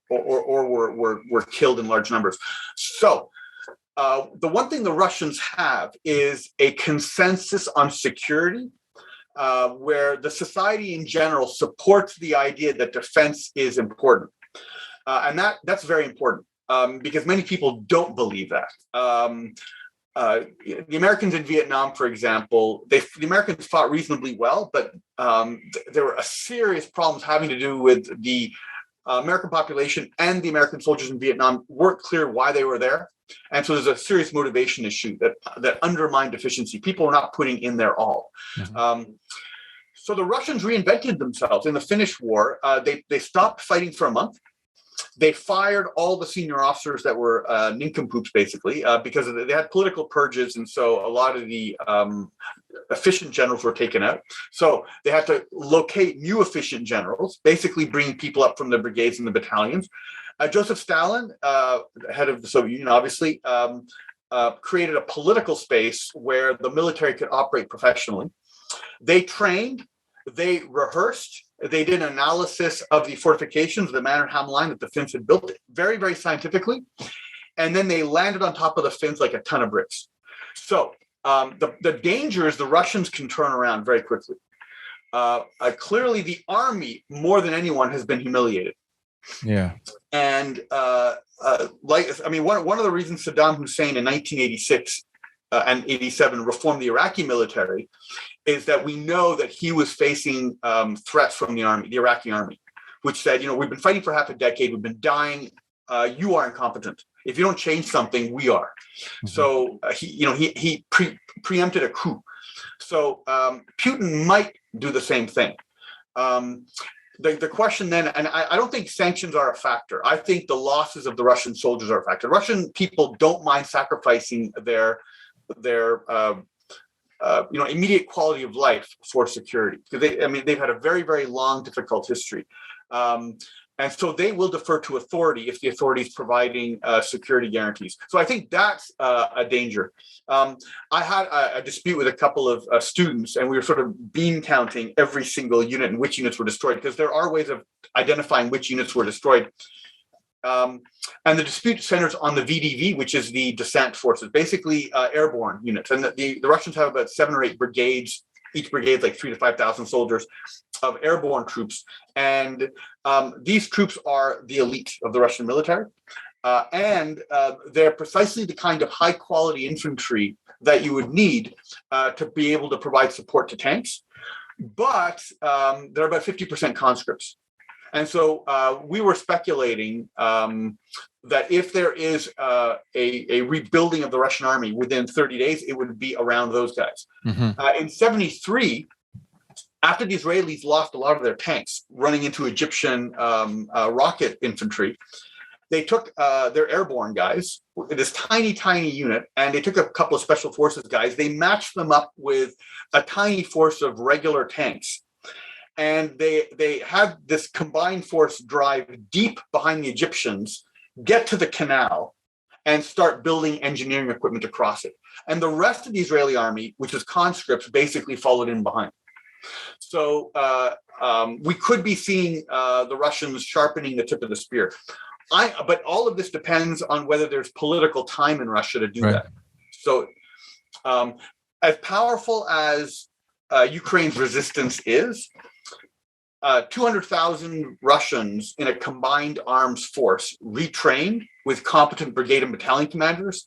Or were killed in large numbers. So the one thing the Russians have is a consensus on security, where the society in general supports the idea that defense is important. And that's very important because many people don't believe that. the Americans in Vietnam, for example, the Americans fought reasonably well, but there were serious problems having to do with the American population and the American soldiers in Vietnam weren't clear why they were there. And so there's a serious motivation issue that undermined efficiency. People are not putting in their all. Mm-hmm. So the Russians reinvented themselves in the Finnish War. They stopped fighting for a month. They fired all the senior officers that were nincompoops, basically, because they had political purges. And so a lot of the efficient generals were taken out. So they had to locate new efficient generals, basically bringing people up from the brigades and the battalions. Joseph Stalin, head of the Soviet Union, obviously, created a political space where the military could operate professionally. They trained, they rehearsed, they did an analysis of the fortifications, the Mannerheim line that the Finns had built very, very scientifically. And then they landed on top of the Finns like a ton of bricks. So the danger is the Russians can turn around very quickly. Clearly, the army, more than anyone, has been humiliated. Yeah. And one of the reasons Saddam Hussein in 1986 and 87 reformed the Iraqi military is that we know that he was facing threats from the Iraqi army, which said, we've been fighting for half a decade, we've been dying, you are incompetent. If you don't change something, we are. Mm-hmm. So he preempted a coup. So Putin might do the same thing. The question then, and I don't think sanctions are a factor. I think the losses of the Russian soldiers are a factor. Russian people don't mind sacrificing their immediate quality of life for security, because they've had a very, very long, difficult history. And so they will defer to authority if the authority is providing security guarantees. So I think that's a danger. I had a dispute with a couple of students, and we were sort of bean counting every single unit and which units were destroyed, because there are ways of identifying which units were destroyed. And the dispute centers on the VDV, which is the descent forces, basically airborne units. And the Russians have about 7 or 8 brigades, each brigade like 3,000 to 5,000 soldiers of airborne troops. And these troops are the elite of the Russian military. And they're precisely the kind of high quality infantry that you would need to be able to provide support to tanks. But they're about 50% conscripts. And so we were speculating that if there is a rebuilding of the Russian army within 30 days, it would be around those guys. Mm-hmm. In 73, after the Israelis lost a lot of their tanks running into Egyptian rocket infantry, they took their airborne guys, this tiny, tiny unit, and they took a couple of special forces guys. They matched them up with a tiny force of regular tanks. And they had this combined force drive deep behind the Egyptians, get to the canal, and start building engineering equipment to cross it. And the rest of the Israeli army, which is conscripts, basically followed in behind. So we could be seeing the Russians sharpening the tip of the spear. But all of this depends on whether there's political time in Russia to do that. So as powerful as Ukraine's resistance is, 200,000 Russians in a combined arms force, retrained with competent brigade and battalion commanders,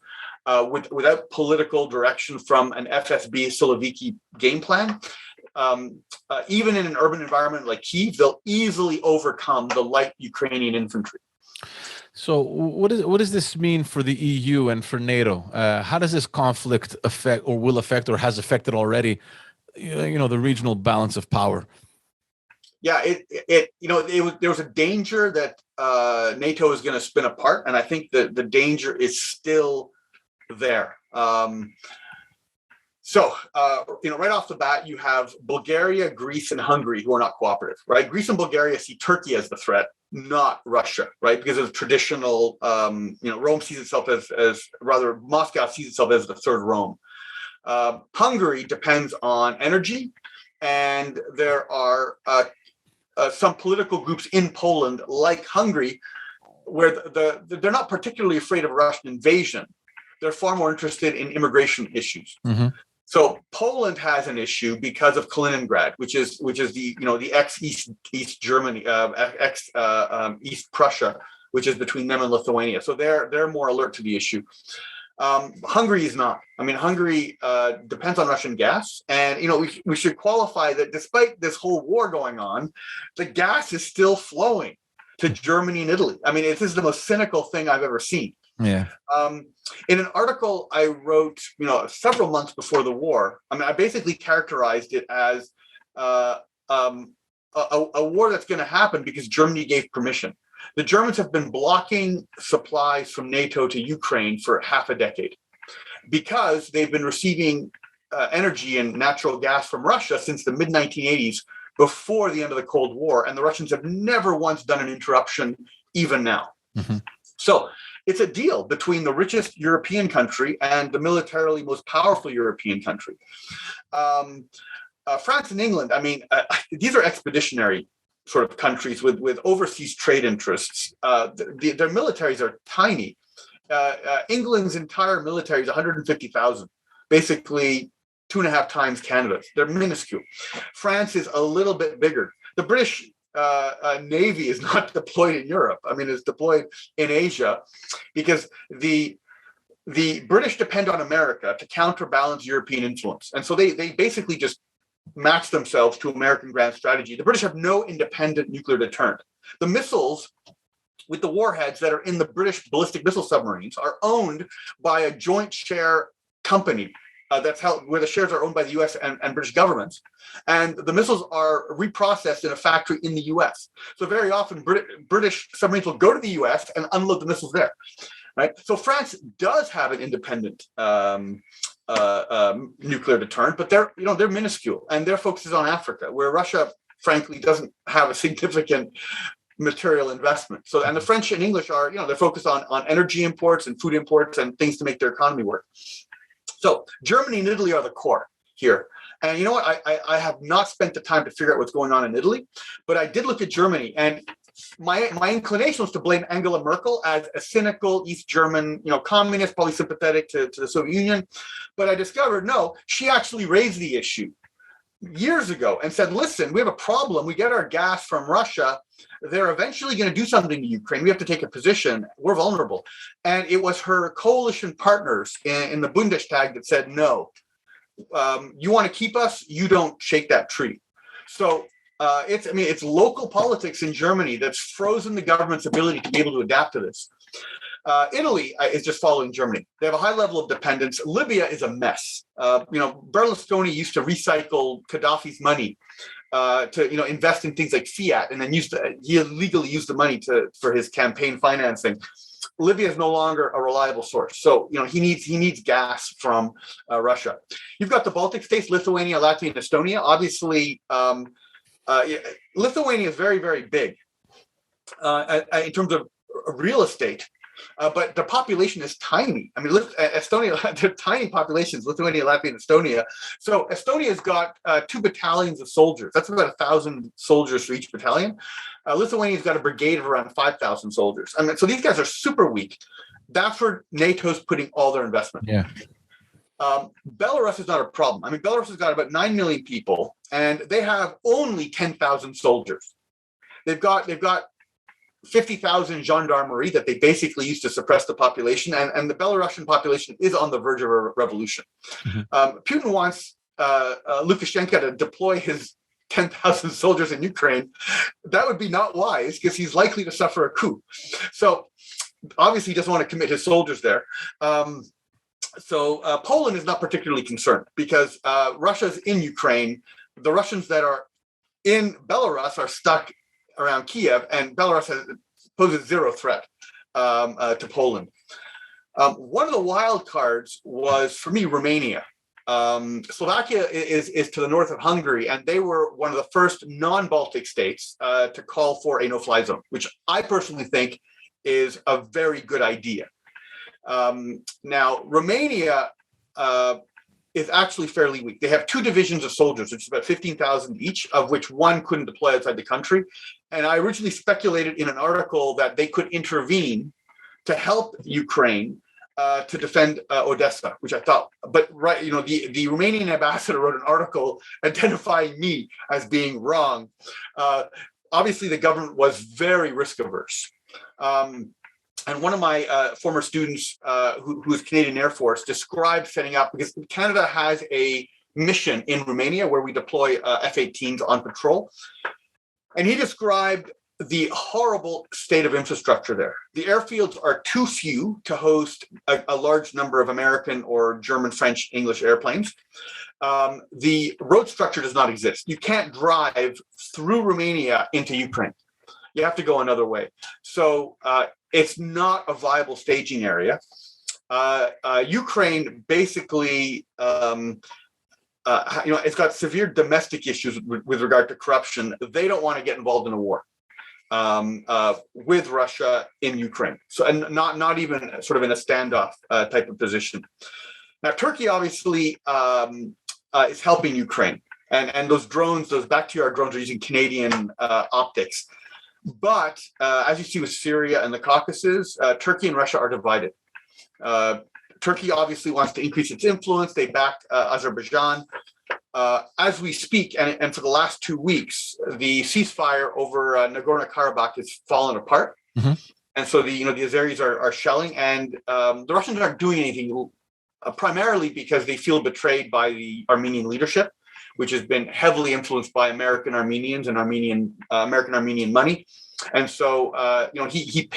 without political direction from an FSB Siloviki game plan. Even in an urban environment like Kyiv, they'll easily overcome the light Ukrainian infantry. So what does this mean for the EU and for NATO? How does this conflict affect, or will affect, or has affected already, the regional balance of power? Yeah, there was a danger that NATO is going to spin apart, and I think that the danger is still there. So right off the bat, you have Bulgaria, Greece, and Hungary who are not cooperative, right? Greece and Bulgaria see Turkey as the threat, not Russia, right? Because of traditional, Rome sees itself Moscow sees itself as the third Rome. Hungary depends on energy, and there are some political groups in Poland, like Hungary, where they're not particularly afraid of Russian invasion. They're far more interested in immigration issues. Mm-hmm. So Poland has an issue because of Kaliningrad, which is the ex-East Germany, East Prussia, which is between them and Lithuania. So they're more alert to the issue. Hungary is not. I mean, Hungary depends on Russian gas. And, we should qualify that despite this whole war going on, the gas is still flowing to Germany and Italy. I mean, this is the most cynical thing I've ever seen. Yeah. In an article I wrote, several months before the war, I mean, I basically characterized it as a war that's going to happen because Germany gave permission. The Germans have been blocking supplies from NATO to Ukraine for half a decade because they've been receiving energy and natural gas from Russia since the mid-1980s, before the end of the Cold War, and the Russians have never once done an interruption, even now. Mm-hmm. So it's a deal between the richest European country and the militarily most powerful European country. France and England, I mean, these are expeditionary sort of countries with overseas trade interests. Their militaries are tiny. England's entire military is 150,000, basically 2.5 times Canada's. They're minuscule. France is a little bit bigger. The British Navy is not deployed in Europe. I mean, it's deployed in Asia because the British depend on America to counterbalance European influence. And so they basically just match themselves to American grand strategy. The British have no independent nuclear deterrent. The missiles with the warheads that are in the British ballistic missile submarines are owned by a joint share company that's where the shares are owned by the US and British governments. And the missiles are reprocessed in a factory in the US. So very often British submarines will go to the US and unload the missiles there. Right. So France does have an independent nuclear deterrent, but they're minuscule, and their focus is on Africa, where Russia, frankly, doesn't have a significant material investment. So, and the French and English are, they're focused on energy imports and food imports and things to make their economy work. So Germany and Italy are the core here. And you know what? I have not spent the time to figure out what's going on in Italy, but I did look at Germany, and my inclination was to blame Angela Merkel as a cynical East German, communist, probably sympathetic to the Soviet Union. But I discovered, no, she actually raised the issue years ago and said, listen, we have a problem. We get our gas from Russia. They're eventually going to do something to Ukraine. We have to take a position. We're vulnerable. And it was her coalition partners in the Bundestag that said, no, you want to keep us? You don't shake that tree. So it's local politics in Germany that's frozen the government's ability to be able to adapt to this. Italy is just following Germany. They have a high level of dependence. Libya is a mess. Berlusconi used to recycle Gaddafi's money to invest in things like fiat, and then he illegally used the money for his campaign financing. Libya is no longer a reliable source, so he needs gas from Russia. You've got the Baltic states, Lithuania, Latvia, and Estonia. Obviously, Lithuania is very, very big in terms of real estate. But the population is tiny. I mean, Estonia, they're tiny populations, Lithuania, Latvia, and Estonia. So Estonia's got 2 battalions of soldiers. That's about 1,000 soldiers for each battalion. Lithuania's got a brigade of around 5,000 soldiers. I mean, so these guys are super weak. That's where NATO's putting all their investment. Yeah. Belarus is not a problem. I mean, Belarus has got about 9 million people, and they have only 10,000 soldiers. They've got 50,000 gendarmerie that they basically use to suppress the population, and the Belarusian population is on the verge of a revolution. Mm-hmm. Putin wants Lukashenko to deploy his 10,000 soldiers in Ukraine. That would be not wise because he's likely to suffer a coup. So obviously he doesn't want to commit his soldiers there. So Poland is not particularly concerned because Russia's in Ukraine. The Russians that are in Belarus are stuck around Kiev, and Belarus poses zero threat to Poland. One of the wild cards was, for me, Romania. Slovakia is to the north of Hungary, and they were one of the first non-Baltic states to call for a no-fly zone, which I personally think is a very good idea. Now, Romania is actually fairly weak. They have 2 divisions of soldiers, which is about 15,000 each, of which one couldn't deploy outside the country. And I originally speculated in an article that they could intervene to help Ukraine to defend Odessa, which I thought, but the Romanian ambassador wrote an article identifying me as being wrong. Obviously, the government was very risk averse. And one of my former students, who was Canadian Air Force, described setting up, because Canada has a mission in Romania where we deploy F-18s on patrol. And he described the horrible state of infrastructure there. The airfields are too few to host a large number of American or German, French, English airplanes. The road structure does not exist. You can't drive through Romania into Ukraine. You have to go another way. So it's not a viable staging area. Ukraine basically, it's got severe domestic issues with regard to corruption. They don't want to get involved in a war with Russia in Ukraine. So, and not even sort of in a standoff type of position. Now, Turkey obviously is helping Ukraine, and those drones, those back-to-yard drones, are using Canadian optics. But as you see with Syria and the Caucasus, Turkey and Russia are divided. Turkey obviously wants to increase its influence. They back Azerbaijan. As we speak, and for the last 2 weeks, the ceasefire over Nagorno-Karabakh has fallen apart. Mm-hmm. And so the Azeris are shelling, and the Russians aren't doing anything, primarily because they feel betrayed by the Armenian leadership, which has been heavily influenced by American Armenians and American Armenian money. And so he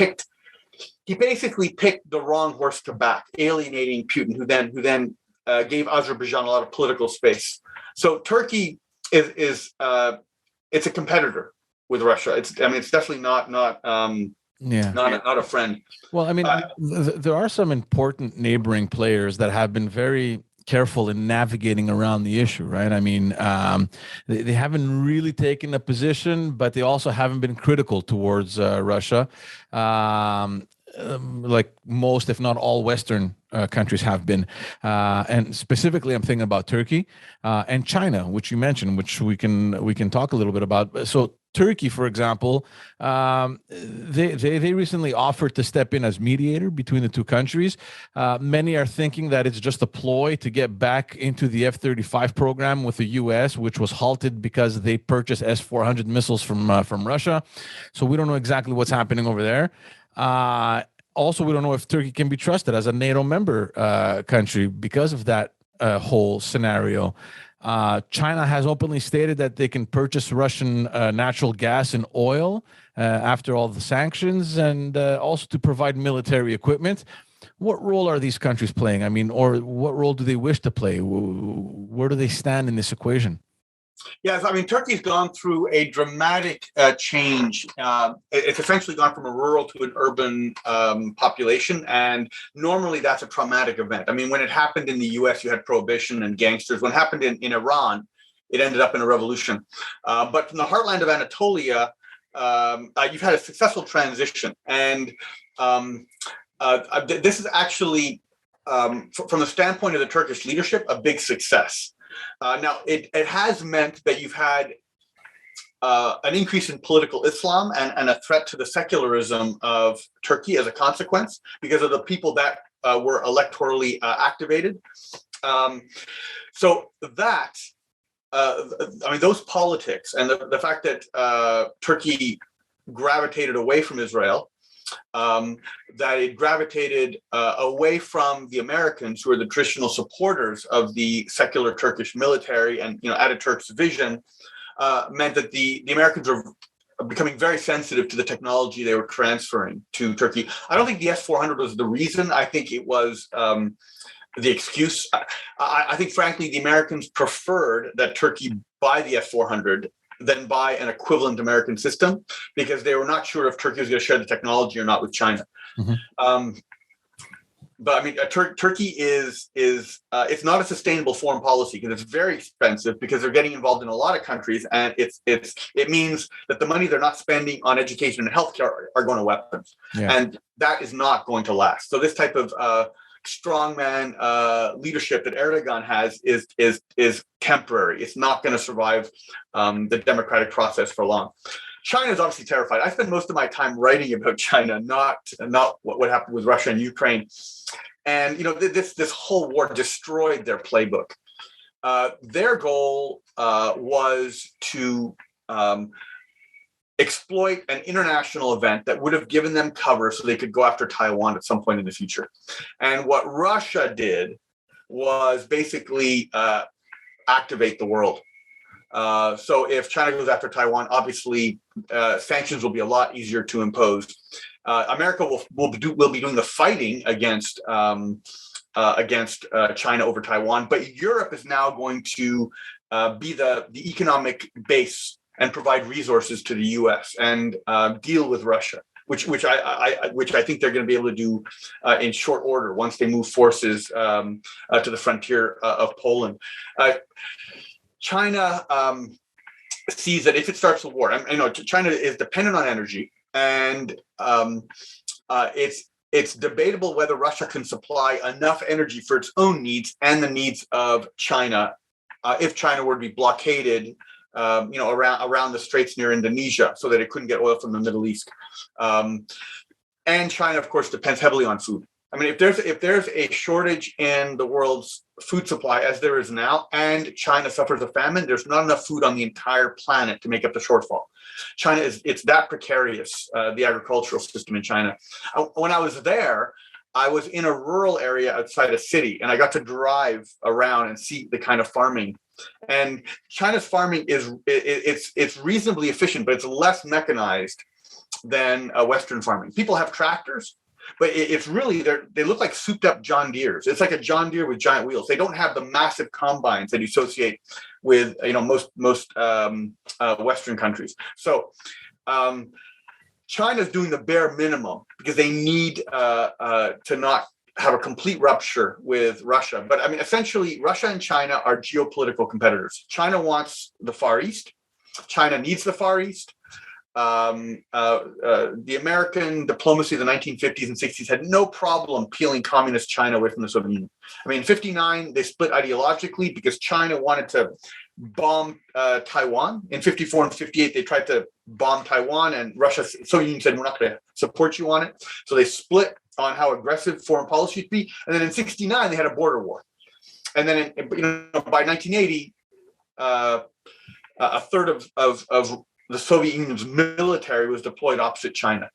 basically picked the wrong horse to back, alienating Putin, who then gave Azerbaijan a lot of political space. So Turkey is it's a competitor with Russia. It's definitely not a friend. Well, I mean, there are some important neighboring players that have been very careful in navigating around the issue, right? I mean, they haven't really taken a position, but they also haven't been critical towards Russia, like most, if not all, Western countries have been. And specifically, I'm thinking about Turkey and China, which you mentioned, which we can talk a little bit about. So Turkey, for example, they recently offered to step in as mediator between the two countries. Many are thinking that it's just a ploy to get back into the F-35 program with the U.S., which was halted because they purchased S-400 missiles from Russia. So we don't know exactly what's happening over there. Also, we don't know if Turkey can be trusted as a NATO member country because of that whole scenario. China has openly stated that they can purchase Russian natural gas and oil after all the sanctions, and also to provide military equipment. What role are these countries playing? I mean, or what role do they wish to play? Where do they stand in this equation? Yes, I mean, Turkey's gone through a dramatic change. It's essentially gone from a rural to an urban population, and normally that's a traumatic event. I mean, when it happened in the U.S., you had prohibition and gangsters. When it happened in Iran, it ended up in a revolution. But from the heartland of Anatolia, you've had a successful transition. And this is actually, from the standpoint of the Turkish leadership, a big success. Now, it has meant that you've had an increase in political Islam and a threat to the secularism of Turkey as a consequence, because of the people that were electorally activated. So that, those politics and the fact that Turkey gravitated away from Israel, that it gravitated away from the Americans, who are the traditional supporters of the secular Turkish military and Ataturk's vision, meant that the Americans were becoming very sensitive to the technology they were transferring to Turkey. I don't think the S-400 was the reason. I think it was the excuse. I think, frankly, the Americans preferred that Turkey buy the S-400 than buy an equivalent American system, because they were not sure if Turkey was going to share the technology or not with China. Mm-hmm. But I mean, Turkey is it's not a sustainable foreign policy, because it's very expensive, because they're getting involved in a lot of countries, and it means that the money they're not spending on education and healthcare are going to weapons, and that is not going to last. So this type of strongman leadership that Erdogan has is temporary. It's not going to survive the democratic process for long. China is obviously terrified. I spend most of my time writing about China, not what happened with Russia and Ukraine. And this whole war destroyed their playbook. Their goal was to exploit an international event that would have given them cover so they could go after Taiwan at some point in the future. And what Russia did was basically activate the world. So if China goes after Taiwan, obviously sanctions will be a lot easier to impose. America will be doing the fighting against China over Taiwan, but Europe is now going to be the economic base and provide resources to the U.S. and deal with Russia, which I think they're going to be able to do in short order once they move forces to the frontier of Poland. China sees that if it starts a war, China is dependent on energy, and it's debatable whether Russia can supply enough energy for its own needs and the needs of China if China were to be blockaded, around the straits near Indonesia, so that it couldn't get oil from the Middle East. And China, of course, depends heavily on food. I mean, if there's a shortage in the world's food supply, as there is now, and China suffers a famine, there's not enough food on the entire planet to make up the shortfall. China it's that precarious, the agricultural system in China. When I was there, I was in a rural area outside a city, and I got to drive around and see the kind of farming. And China's farming it's reasonably efficient, but it's less mechanized than Western farming. People have tractors, but it's really, they look like souped up John Deeres. It's like a John Deere with giant wheels. They don't have the massive combines that you associate with most Western countries. So China's doing the bare minimum because they need to not have a complete rupture with Russia. But I mean, essentially, Russia and China are geopolitical competitors. China wants the Far East. China needs the Far East. The American diplomacy of the 1950s and 60s had no problem peeling communist China away from the Soviet Union. I mean, in 59, they split ideologically because China wanted to bomb Taiwan. In 54 and 58, they tried to bomb Taiwan, and Soviet Union said, we're not going to support you on it. So they split on how aggressive foreign policy should be. And then in 69, they had a border war. And then by 1980, a third of the Soviet Union's military was deployed opposite China.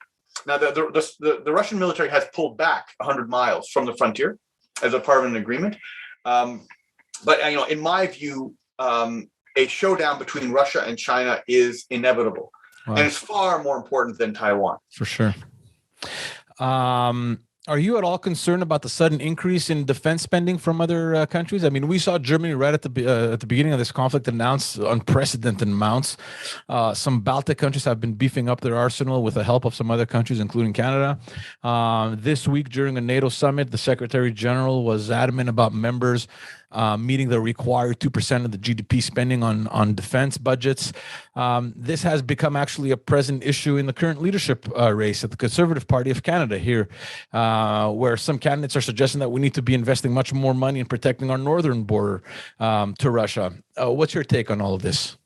Now, the Russian military has pulled back 100 miles from the frontier as a part of an agreement. But in my view, a showdown between Russia and China is inevitable. Wow. And it's far more important than Taiwan. For sure. Are you at all concerned about the sudden increase in defense spending from other countries? I mean, we saw Germany right at the beginning of this conflict announce unprecedented amounts. Some Baltic countries have been beefing up their arsenal with the help of some other countries, including Canada. This week, during a NATO summit, the Secretary General was adamant about members meeting the required 2% of the GDP spending on defense budgets. This has become actually a present issue in the current leadership race at the Conservative Party of Canada here, where some candidates are suggesting that we need to be investing much more money in protecting our northern border to Russia. What's your take on all of this?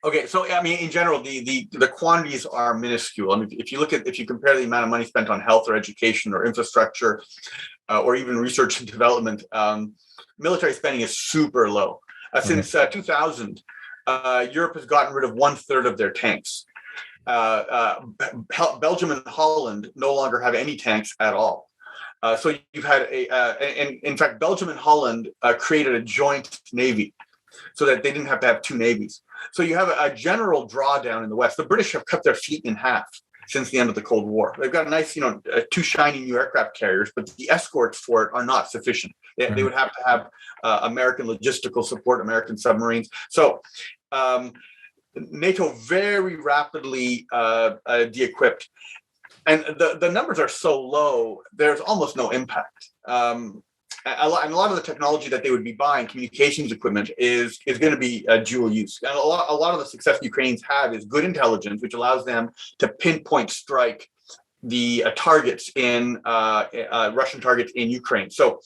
Okay, so I mean, in general, the quantities are minuscule. I mean, if you compare the amount of money spent on health or education or infrastructure, or even research and development, military spending is super low. Since 2000, Europe has gotten rid of 1/3 of their tanks. Belgium and Holland no longer have any tanks at all. So you've had and in fact, Belgium and Holland created a joint navy so that they didn't have to have two navies. So you have a general drawdown in the West. The British have cut their fleet in half since the end of the Cold War. They've got a nice, two shiny new aircraft carriers, but the escorts for it are not sufficient. They would have to have American logistical support, American submarines. So NATO very rapidly de-equipped. And the numbers are so low, there's almost no impact. And a lot of the technology that they would be buying, communications equipment, is going to be dual use. And a lot of the success Ukrainians have is good intelligence, which allows them to pinpoint strike the targets in Russian targets in Ukraine. So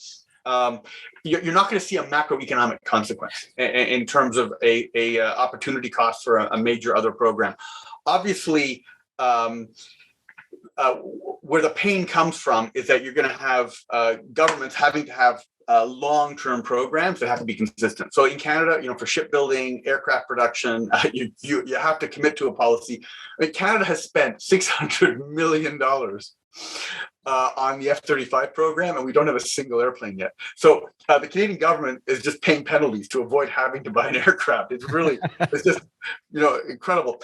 you're not going to see a macroeconomic consequence in terms of a opportunity cost for a major other program. Obviously, where the pain comes from is that you're going to have governments having to have long-term programs that have to be consistent. So in Canada, for shipbuilding, aircraft production, you have to commit to a policy. I mean, Canada has spent $600 million on the F-35 program, and we don't have a single airplane yet. So the Canadian government is just paying penalties to avoid having to buy an aircraft. It's just, incredible.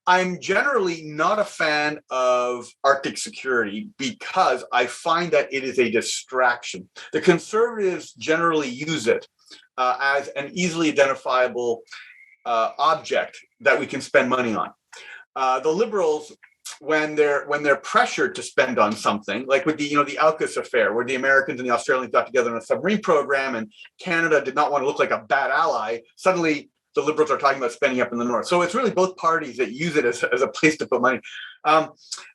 I'm generally not a fan of Arctic security because I find that it is a distraction. The Conservatives generally use it as an easily identifiable object that we can spend money on. The Liberals, when they're pressured to spend on something, like with the AUKUS affair, where the Americans and the Australians got together on a submarine program, and Canada did not want to look like a bad ally, suddenly the Liberals are talking about spending up in the north. So it's really both parties that use it as a place to put money.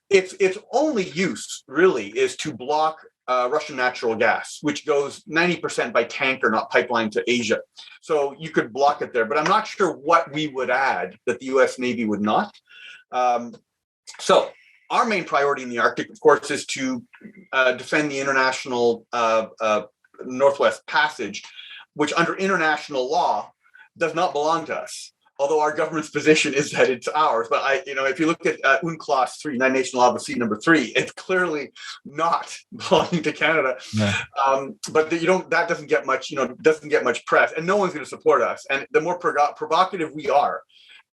Its only use really is to block Russian natural gas, which goes 90% by tanker, not pipeline, to Asia. So you could block it there, but I'm not sure what we would add that the U.S. Navy would not. So our main priority in the Arctic, of course, is to defend the international Northwest Passage, which under international law does not belong to us. Although our government's position is that it's ours, but if you look at UNCLOS 3, United Nations Law of the Sea number 3, it's clearly not belonging to Canada. Yeah. But that doesn't get much press, and no one's going to support us. And the more provocative we are,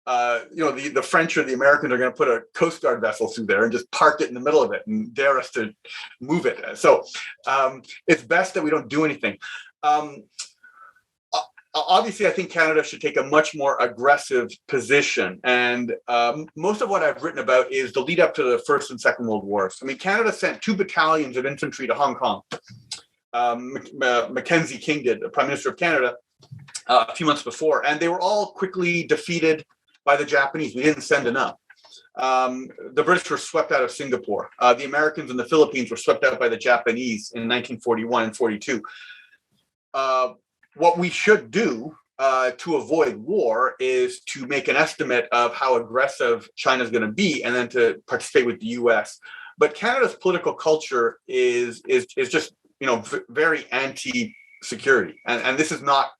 the French or the Americans are going to put a Coast Guard vessel through there and just park it in the middle of it and dare us to move it. So it's best that we don't do anything. Obviously, I think Canada should take a much more aggressive position. And most of what I've written about is the lead up to the First and Second World Wars. I mean, Canada sent 2 battalions of infantry to Hong Kong. Mackenzie King did, the Prime Minister of Canada, a few months before. And they were all quickly defeated by the Japanese. We didn't send enough. The British were swept out of Singapore. The Americans and the Philippines were swept out by the Japanese in 1941 and 42. What we should do to avoid war is to make an estimate of how aggressive China's going to be, and then to participate with the U.S. But Canada's political culture is just very anti-security, and this is not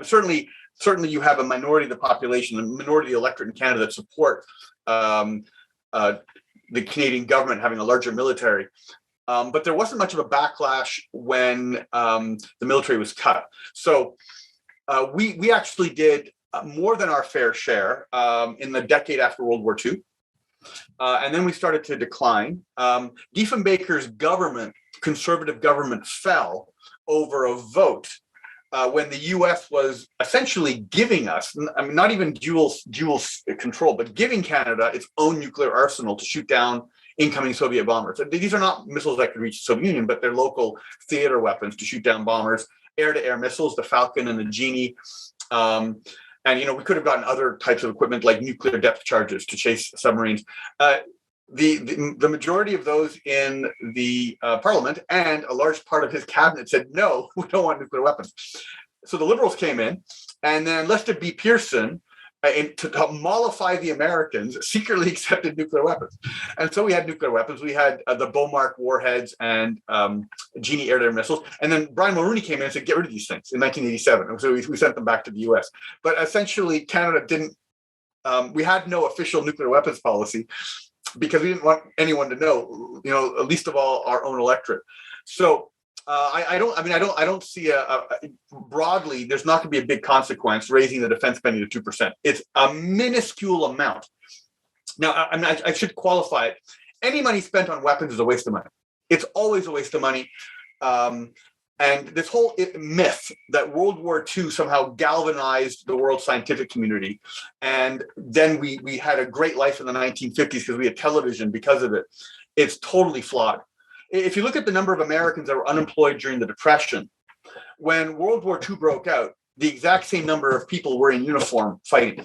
certainly you have a minority of the population, a minority of the electorate in Canada that support the Canadian government having a larger military. But there wasn't much of a backlash when the military was cut. So we actually did more than our fair share in the decade after World War II. And then we started to decline. Diefenbaker's government, conservative government, fell over a vote when the U.S. was essentially giving us, I mean, not even dual control, but giving Canada its own nuclear arsenal to shoot down incoming Soviet bombers. These are not missiles that could reach the Soviet Union, but they're local theater weapons to shoot down bombers, air-to-air missiles, the Falcon and the Genie. And, we could have gotten other types of equipment like nuclear depth charges to chase submarines. The majority of those in the parliament and a large part of his cabinet said, no, we don't want nuclear weapons. So the Liberals came in, and then Lester B. Pearson, to mollify the Americans, secretly accepted nuclear weapons. And so we had nuclear weapons. We had the Beaumark warheads and Genie air-to-air missiles. And then Brian Mulroney came in and said, get rid of these things in 1987. So we sent them back to the US. But essentially, Canada didn't, we had no official nuclear weapons policy because we didn't want anyone to know, least of all our own electorate. So I don't see broadly, there's not going to be a big consequence raising the defense spending to 2%. It's a minuscule amount. Now, I should qualify it. Any money spent on weapons is a waste of money. It's always a waste of money. And this whole myth that World War II somehow galvanized the world scientific community, and then we had a great life in the 1950s because we had television because of it, it's totally flawed. If you look at the number of Americans that were unemployed during the Depression, when World War II broke out, the exact same number of people were in uniform fighting.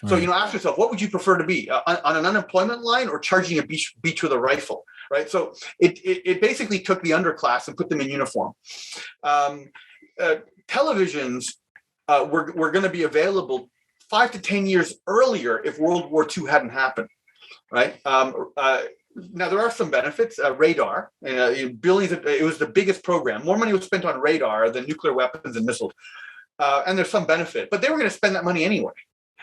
Right. So, ask yourself, what would you prefer to be, on an unemployment line or charging a beach with a rifle, right? So it basically took the underclass and put them in uniform. Televisions were going to be available 5 to 10 years earlier if World War II hadn't happened, right? Now there are some benefits. Radar, billions. It was the biggest program. More money was spent on radar than nuclear weapons and missiles, and there's some benefit. But they were going to spend that money anyway.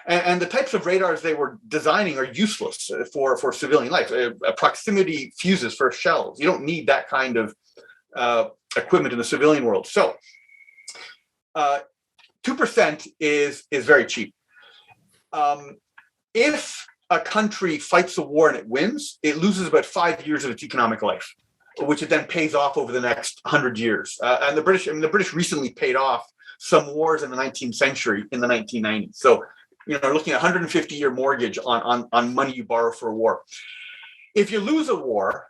And the types of radars they were designing are useless for civilian life. Proximity fuses for shells. You don't need that kind of equipment in the civilian world. So 2% is very cheap. If a country fights a war and it wins, it loses about 5 years of its economic life, which it then pays off over the next 100 years. And the British recently paid off some wars in the 19th century in the 1990s. So, looking at 150-year mortgage on money you borrow for a war. If you lose a war,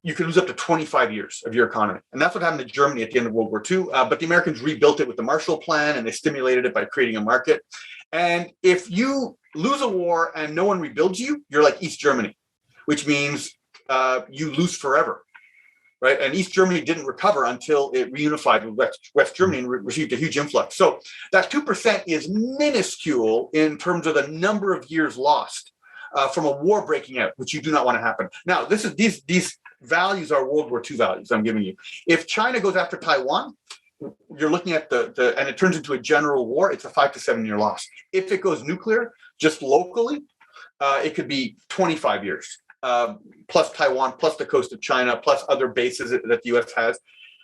you can lose up to 25 years of your economy. And that's what happened to Germany at the end of World War II. But the Americans rebuilt it with the Marshall Plan, and they stimulated it by creating a market. And if you lose a war and no one rebuilds you, you're like East Germany, which means you lose forever, right? And East Germany didn't recover until it reunified with West Germany and received a huge influx. So that 2% is minuscule in terms of the number of years lost from a war breaking out, which you do not want to happen. Now, these values are World War II values I'm giving you. If China goes after Taiwan, you're looking at and it turns into a general war, it's a 5 to 7 year loss. If it goes nuclear, just locally, it could be 25 years, plus Taiwan, plus the coast of China, plus other bases that the US has.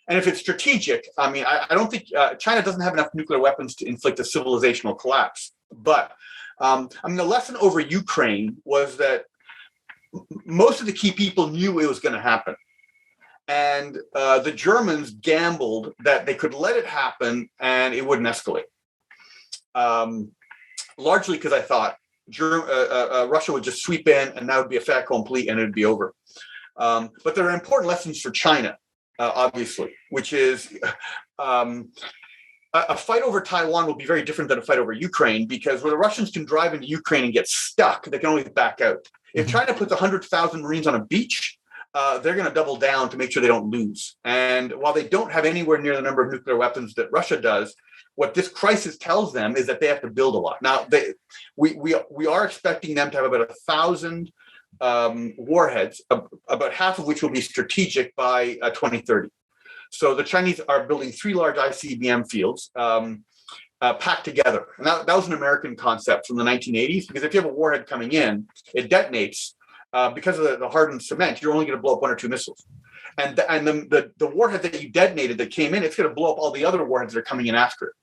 And if it's strategic, I don't think China doesn't have enough nuclear weapons to inflict a civilizational collapse. But the lesson over Ukraine was that most of the key people knew it was going to happen. And the Germans gambled that they could let it happen and it wouldn't escalate. Largely because I thought Russia would just sweep in and that would be a fait accompli and it would be over. But there are important lessons for China, obviously, which is a fight over Taiwan will be very different than a fight over Ukraine, because where the Russians can drive into Ukraine and get stuck, they can always back out. If China puts 100,000 Marines on a beach, they're going to double down to make sure they don't lose. And while they don't have anywhere near the number of nuclear weapons that Russia does, what this crisis tells them is that they have to build a lot. Now, we are expecting them to have about 1,000 warheads, about half of which will be strategic by 2030. So the Chinese are building 3 large ICBM fields packed together. And that was an American concept from the 1980s, because if you have a warhead coming in, it detonates. Because of the hardened cement, you're only going to blow up 1 or 2 missiles. And the warhead that you detonated that came in, it's going to blow up all the other warheads that are coming in after it.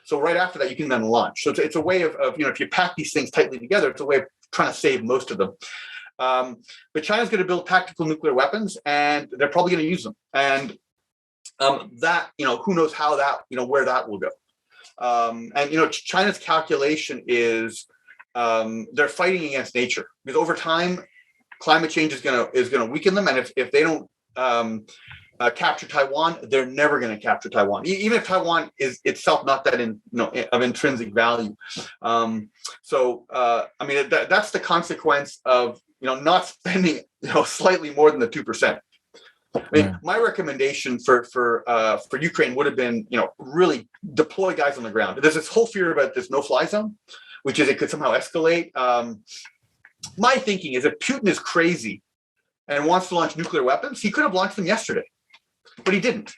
So right after that, you can then launch. So it's a way of if you pack these things tightly together, it's a way of trying to save most of them. But China's going to build tactical nuclear weapons, and they're probably going to use them. And that, who knows how that, where that will go. And China's calculation is they're fighting against nature, because over time, climate change is going to weaken them, and if they don't capture Taiwan, they're never going to capture Taiwan, even if Taiwan is itself not that of intrinsic value. That's the consequence of not spending slightly more than the 2%. My recommendation for Ukraine would have been really deploy guys on the ground. There's this whole fear about this no-fly zone, which is it could somehow escalate. My thinking is if Putin is crazy and wants to launch nuclear weapons, he could have launched them yesterday, but he didn't,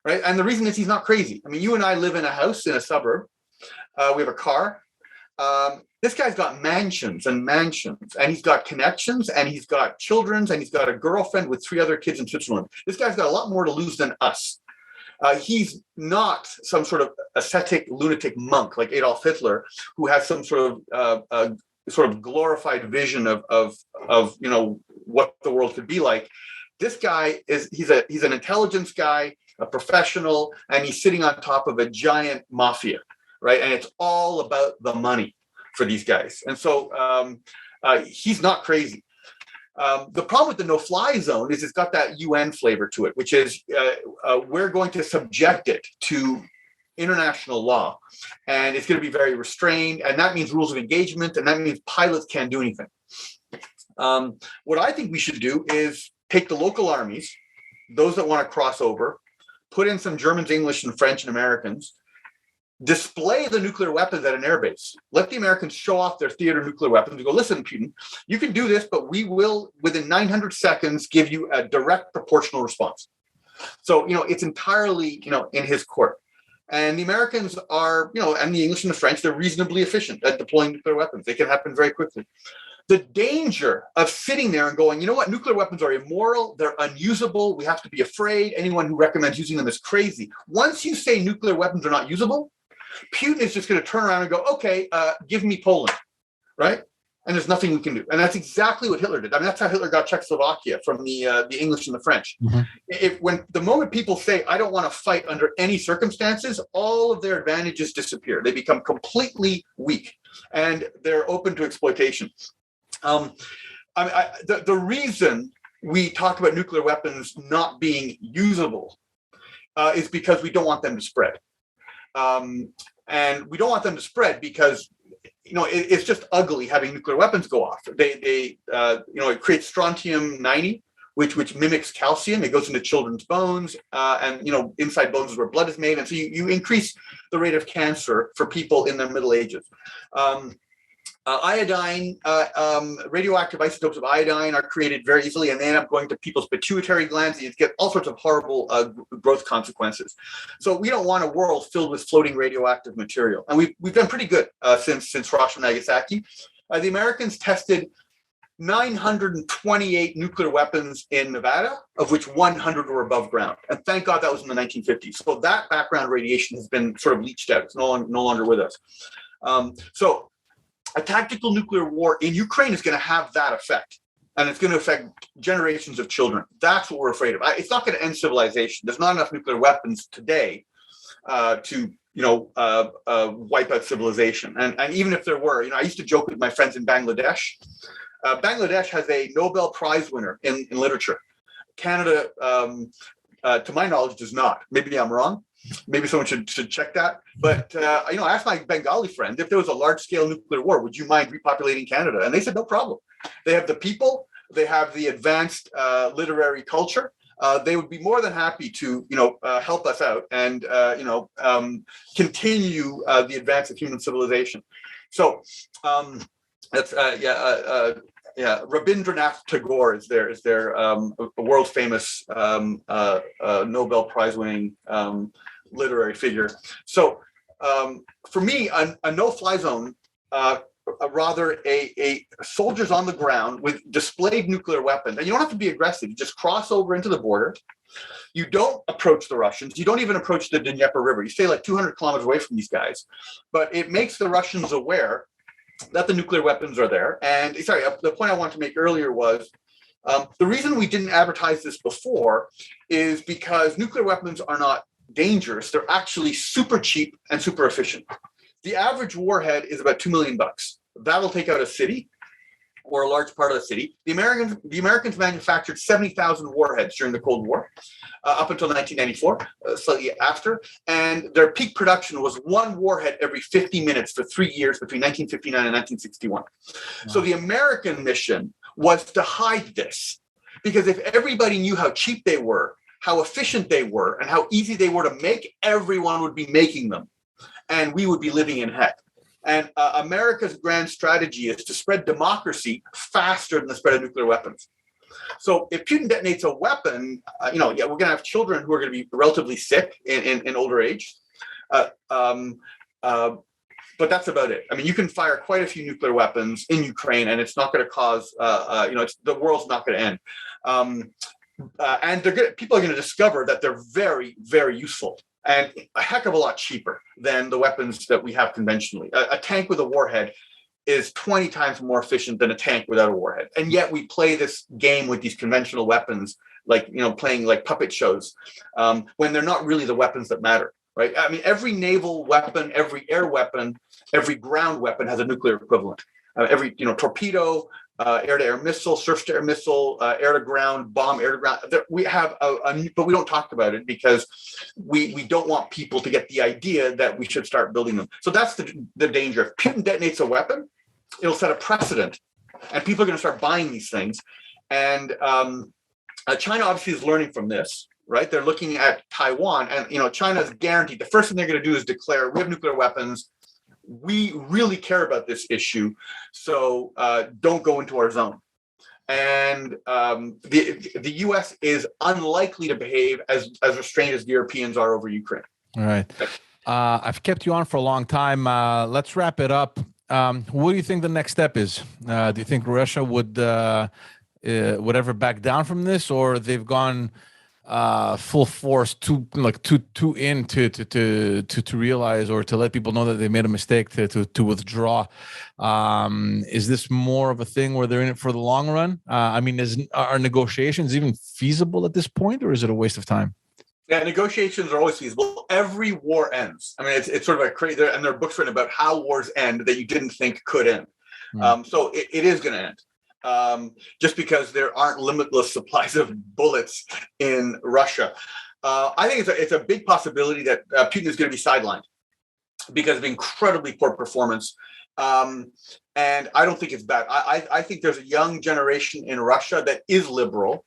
right? And the reason is he's not crazy. You and I live in a house in a suburb. We have a car. This guy's got mansions and mansions, and he's got connections, and he's got children, and he's got a girlfriend with 3 other kids in Switzerland. This guy's got a lot more to lose than us. He's not some sort of ascetic lunatic monk like Adolf Hitler, who has some sort of glorified vision of what the world could be like. This guy he's an intelligence guy, a professional, and he's sitting on top of a giant mafia, right? And it's all about the money for these guys. And so he's not crazy. The problem with the no-fly zone is it's got that UN flavor to it, which is we're going to subject it to international law, and it's going to be very restrained, and that means rules of engagement, and that means pilots can't do anything. What I think we should do is take the local armies, those that want to cross over, put in some Germans, English, and French and Americans, display the nuclear weapons at an airbase. Let the Americans show off their theater nuclear weapons and go, listen, Putin, you can do this, but we will, within 900 seconds, give you a direct proportional response. So, it's entirely, in his court. And the Americans are, and the English and the French, they're reasonably efficient at deploying nuclear weapons. They can happen very quickly. The danger of sitting there and going, you know what, nuclear weapons are immoral, they're unusable, we have to be afraid, anyone who recommends using them is crazy. Once you say nuclear weapons are not usable, Putin is just going to turn around and go, okay, give me Poland, right? And there's nothing we can do. And that's exactly what Hitler did. I mean, that's how Hitler got Czechoslovakia from the English and the French. Mm-hmm. When the moment people say, I don't want to fight under any circumstances, all of their advantages disappear. They become completely weak, and they're open to exploitation. The reason we talk about nuclear weapons not being usable is because we don't want them to spread. And we don't want them to spread because, it's just ugly having nuclear weapons go off. It creates strontium-90, which mimics calcium. It goes into children's bones, and inside bones is where blood is made. And so you increase the rate of cancer for people in their middle ages. Iodine, radioactive isotopes of iodine are created very easily, and they end up going to people's pituitary glands, and you get all sorts of horrible growth consequences. So we don't want a world filled with floating radioactive material, and we've done pretty good since Hiroshima and Nagasaki. The Americans tested 928 nuclear weapons in Nevada, of which 100 were above ground, and thank God that was in the 1950s. So that background radiation has been sort of leached out; it's no longer with us. So a tactical nuclear war in Ukraine is going to have that effect, and it's going to affect generations of children. That's what we're afraid of. It's not going to end civilization. There's not enough nuclear weapons today to wipe out civilization. And even if there were, I used to joke with my friends in Bangladesh. Bangladesh has a Nobel Prize winner in literature. Canada, to my knowledge, does not. Maybe I'm wrong. Maybe someone should check that. But, I asked my Bengali friend, if there was a large-scale nuclear war, would you mind repopulating Canada? And they said, no problem. They have the people. They have the advanced literary culture. They would be more than happy to, help us out and, continue the advance of human civilization. So that's, Rabindranath Tagore is their world famous Nobel Prize winning literary figure. So for me, a no-fly zone, rather a soldiers on the ground with displayed nuclear weapons, and you don't have to be aggressive. You just cross over into the border. You don't approach the Russians. You don't even approach the Dnieper River. You stay like 200 kilometers away from these guys. But it makes the Russians aware that the nuclear weapons are there. And sorry, the point I wanted to make earlier was the reason we didn't advertise this before is because nuclear weapons are not dangerous. They're actually super cheap and super efficient. The average warhead is about $2 million. That'll take out a city or a large part of the city. The Americans manufactured 70,000 warheads during the Cold War, up until 1994, slightly after. And their peak production was one warhead every 50 minutes for 3 years between 1959 and 1961. Wow. So the American mission was to hide this, because if everybody knew how cheap they were, how efficient they were, and how easy they were to make, everyone would be making them, and we would be living in heck. And America's grand strategy is to spread democracy faster than the spread of nuclear weapons. So if Putin detonates a weapon, we're going to have children who are going to be relatively sick in older age. But that's about it. I mean, you can fire quite a few nuclear weapons in Ukraine, and it's not going to cause, the world's not going to end. And people are going to discover that they're very, very useful and a heck of a lot cheaper than the weapons that we have conventionally. A tank with a warhead is 20 times more efficient than a tank without a warhead. And yet we play this game with these conventional weapons, like, playing like puppet shows, when they're not really the weapons that matter, right? I mean, every naval weapon, every air weapon, every ground weapon has a nuclear equivalent. Every, torpedo, air-to-air missile, surface-to-air missile, air-to-ground, bomb, air-to-ground. We have but we don't talk about it because we don't want people to get the idea that we should start building them. So that's the danger. If Putin detonates a weapon, it'll set a precedent, and people are going to start buying these things. And China obviously is learning from this. right? They're looking at Taiwan, and China's guaranteed. The first thing they're going to do is declare we have nuclear weapons. We really care about this issue, so don't go into our zone. And the U.S. is unlikely to behave as restrained as the Europeans are over Ukraine. All right. I've kept you on for a long time. Let's wrap it up. What do you think the next step is? Do you think Russia would ever back down from this, or they've gone full force too in to realize or to let people know that they made a mistake to withdraw? Is this more of a thing where they're in it for the long run? Are negotiations even feasible at this point, or is it a waste of time? Yeah, negotiations are always feasible. Every war ends. I mean, it's sort of a crazy, and there are books written about how wars end that you didn't think could end. So it is going to end. Just because there aren't limitless supplies of bullets in Russia. I think it's a big possibility that Putin is going to be sidelined because of incredibly poor performance. And I don't think it's bad. I think there's a young generation in Russia that is liberal,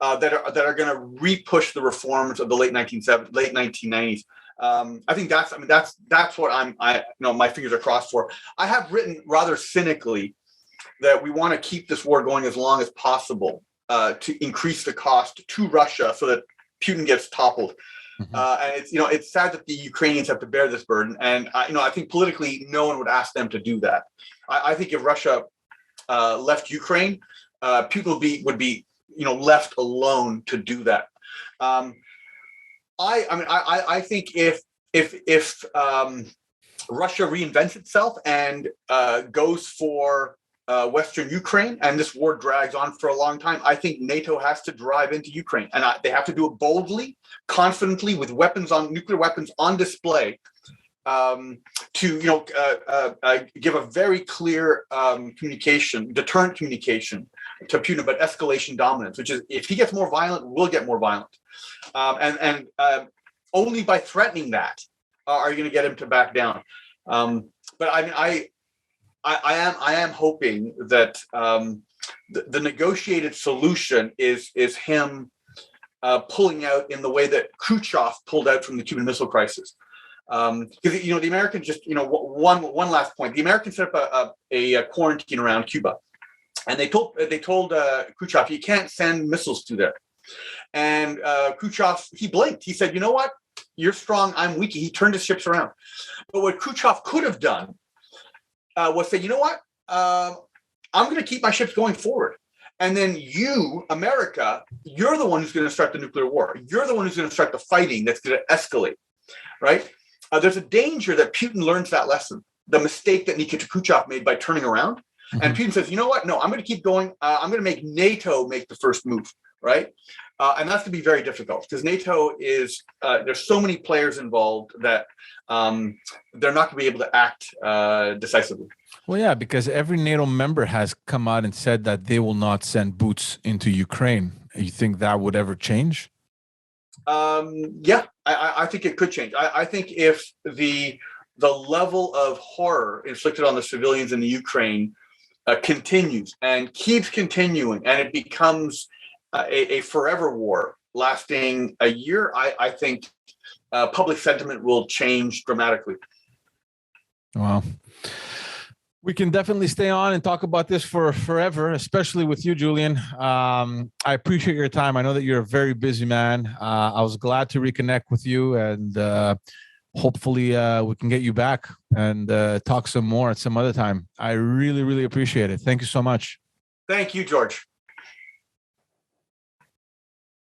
that are going to re-push the reforms of the late 1990s. I think that's what my fingers are crossed for. I have written rather cynically that we want to keep this war going as long as possible to increase the cost to Russia so that Putin gets toppled. Mm-hmm. And it's sad that the Ukrainians have to bear this burden. And I think politically, no one would ask them to do that. I think if Russia left Ukraine, Putin would be left alone to do that. I think if Russia reinvents itself and goes for Western Ukraine, and this war drags on for a long time, I think NATO has to drive into Ukraine, and they have to do it boldly, confidently, with nuclear weapons on display, to give a very clear deterrent communication to Putin about escalation dominance, which is if he gets more violent, we'll get more violent, and only by threatening that are you going to get him to back down. But I am hoping that the negotiated solution is him pulling out in the way that Khrushchev pulled out from the Cuban Missile Crisis. Because the Americans one last point. The Americans set up a quarantine around Cuba, and they told Khrushchev, you can't send missiles to there. And Khrushchev, he blinked. He said, you know what? You're strong, I'm weak. He turned his ships around. But what Khrushchev could have done was say, you know what? I'm going to keep my ships going forward. And then you, America, you're the one who's going to start the nuclear war. You're the one who's going to start the fighting that's going to escalate, right? There's a danger that Putin learns that lesson, the mistake that Nikita Khrushchev made by turning around. Mm-hmm. And Putin says, you know what? No, I'm going to keep going. I'm going to make NATO make the first move, right? And that's going to be very difficult because NATO is, there's so many players involved that they're not going to be able to act decisively. Well, yeah, because every NATO member has come out and said that they will not send boots into Ukraine. You think that would ever change? Yeah, I think it could change. I think if the level of horror inflicted on the civilians in the Ukraine continues and keeps continuing, and it becomes a forever war lasting a year, I think public sentiment will change dramatically. Wow. We can definitely stay on and talk about this for forever, especially with you, Julian. I appreciate your time. I know that you're a very busy man. I was glad to reconnect with you, and hopefully we can get you back and talk some more at some other time. I really, really appreciate it. Thank you so much. Thank you, George.